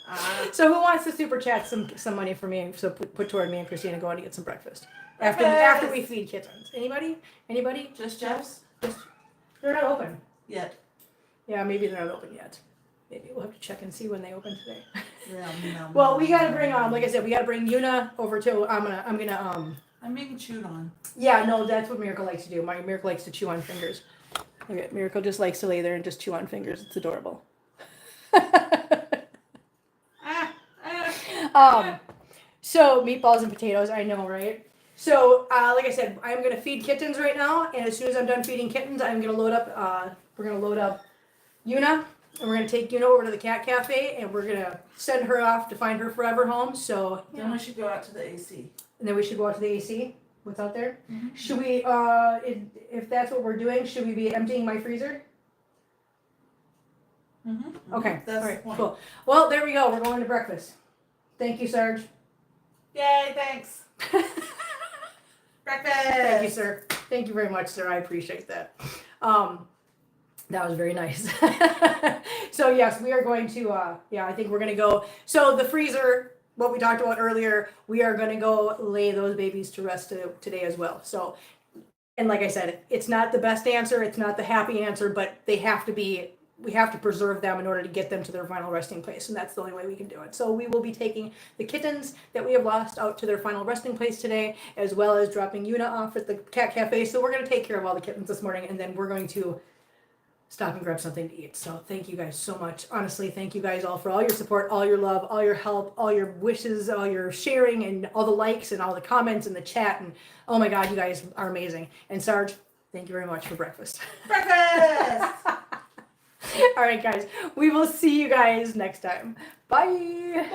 Uh, So who wants to super chat some money for me? So put toward me and Christina going to get some breakfast after Breakfast! we feed kittens. Anybody? just Jeff's? They're not open. Yet. Yeah, maybe they're not open yet. Maybe we'll have to check and see when they open today. Yeah, no, Well, we gotta bring like I said, we gotta bring Yuna over to. I'm gonna I'm being chewed on. Yeah, no, that's what Miracle likes to do. My Miracle likes to chew on fingers. Look at Miracle just likes to lay there and just chew on fingers. It's adorable. So meatballs and potatoes, I know, right? So, like I said, I'm gonna feed kittens right now, and as soon as I'm done feeding kittens, I'm gonna load up. We're gonna load up Una, and we're gonna take Una over to the cat cafe, and we're gonna send her off to find her forever home. So, Then we should go out to the AC. and then we should go out to the AC. What's out there? Mhm. Should we? If that's what we're doing, should we be emptying my freezer? Mm-hmm. Okay. That's All the right. point. Cool. Well, there we go. We're going to breakfast. Thank you, Sarge. Yay! Thanks. Breakfast. Thank you, sir. Thank you very much, sir. I appreciate that. That was very nice. So yes, we are going to. I think we're going to go. So the freezer, what we talked about earlier, we are going to go lay those babies to rest today as well. So, and like I said, it's not the best answer. It's not the happy answer, but they have to be. We have to preserve them in order to get them to their final resting place, and that's the only way we can do it. So we will be taking the kittens that we have lost out to their final resting place today, as well as dropping Una off at the cat cafe. So we're going to take care of all the kittens this morning, and then we're going to stop and grab something to eat. So thank you guys so much. Honestly, thank you guys all for all your support, all your love, all your help, all your wishes, all your sharing, and all the likes and all the comments in the chat. And oh my God, you guys are amazing. And Sarge, thank you very much for breakfast. Breakfast. All right, guys, we will see you guys next time. Bye.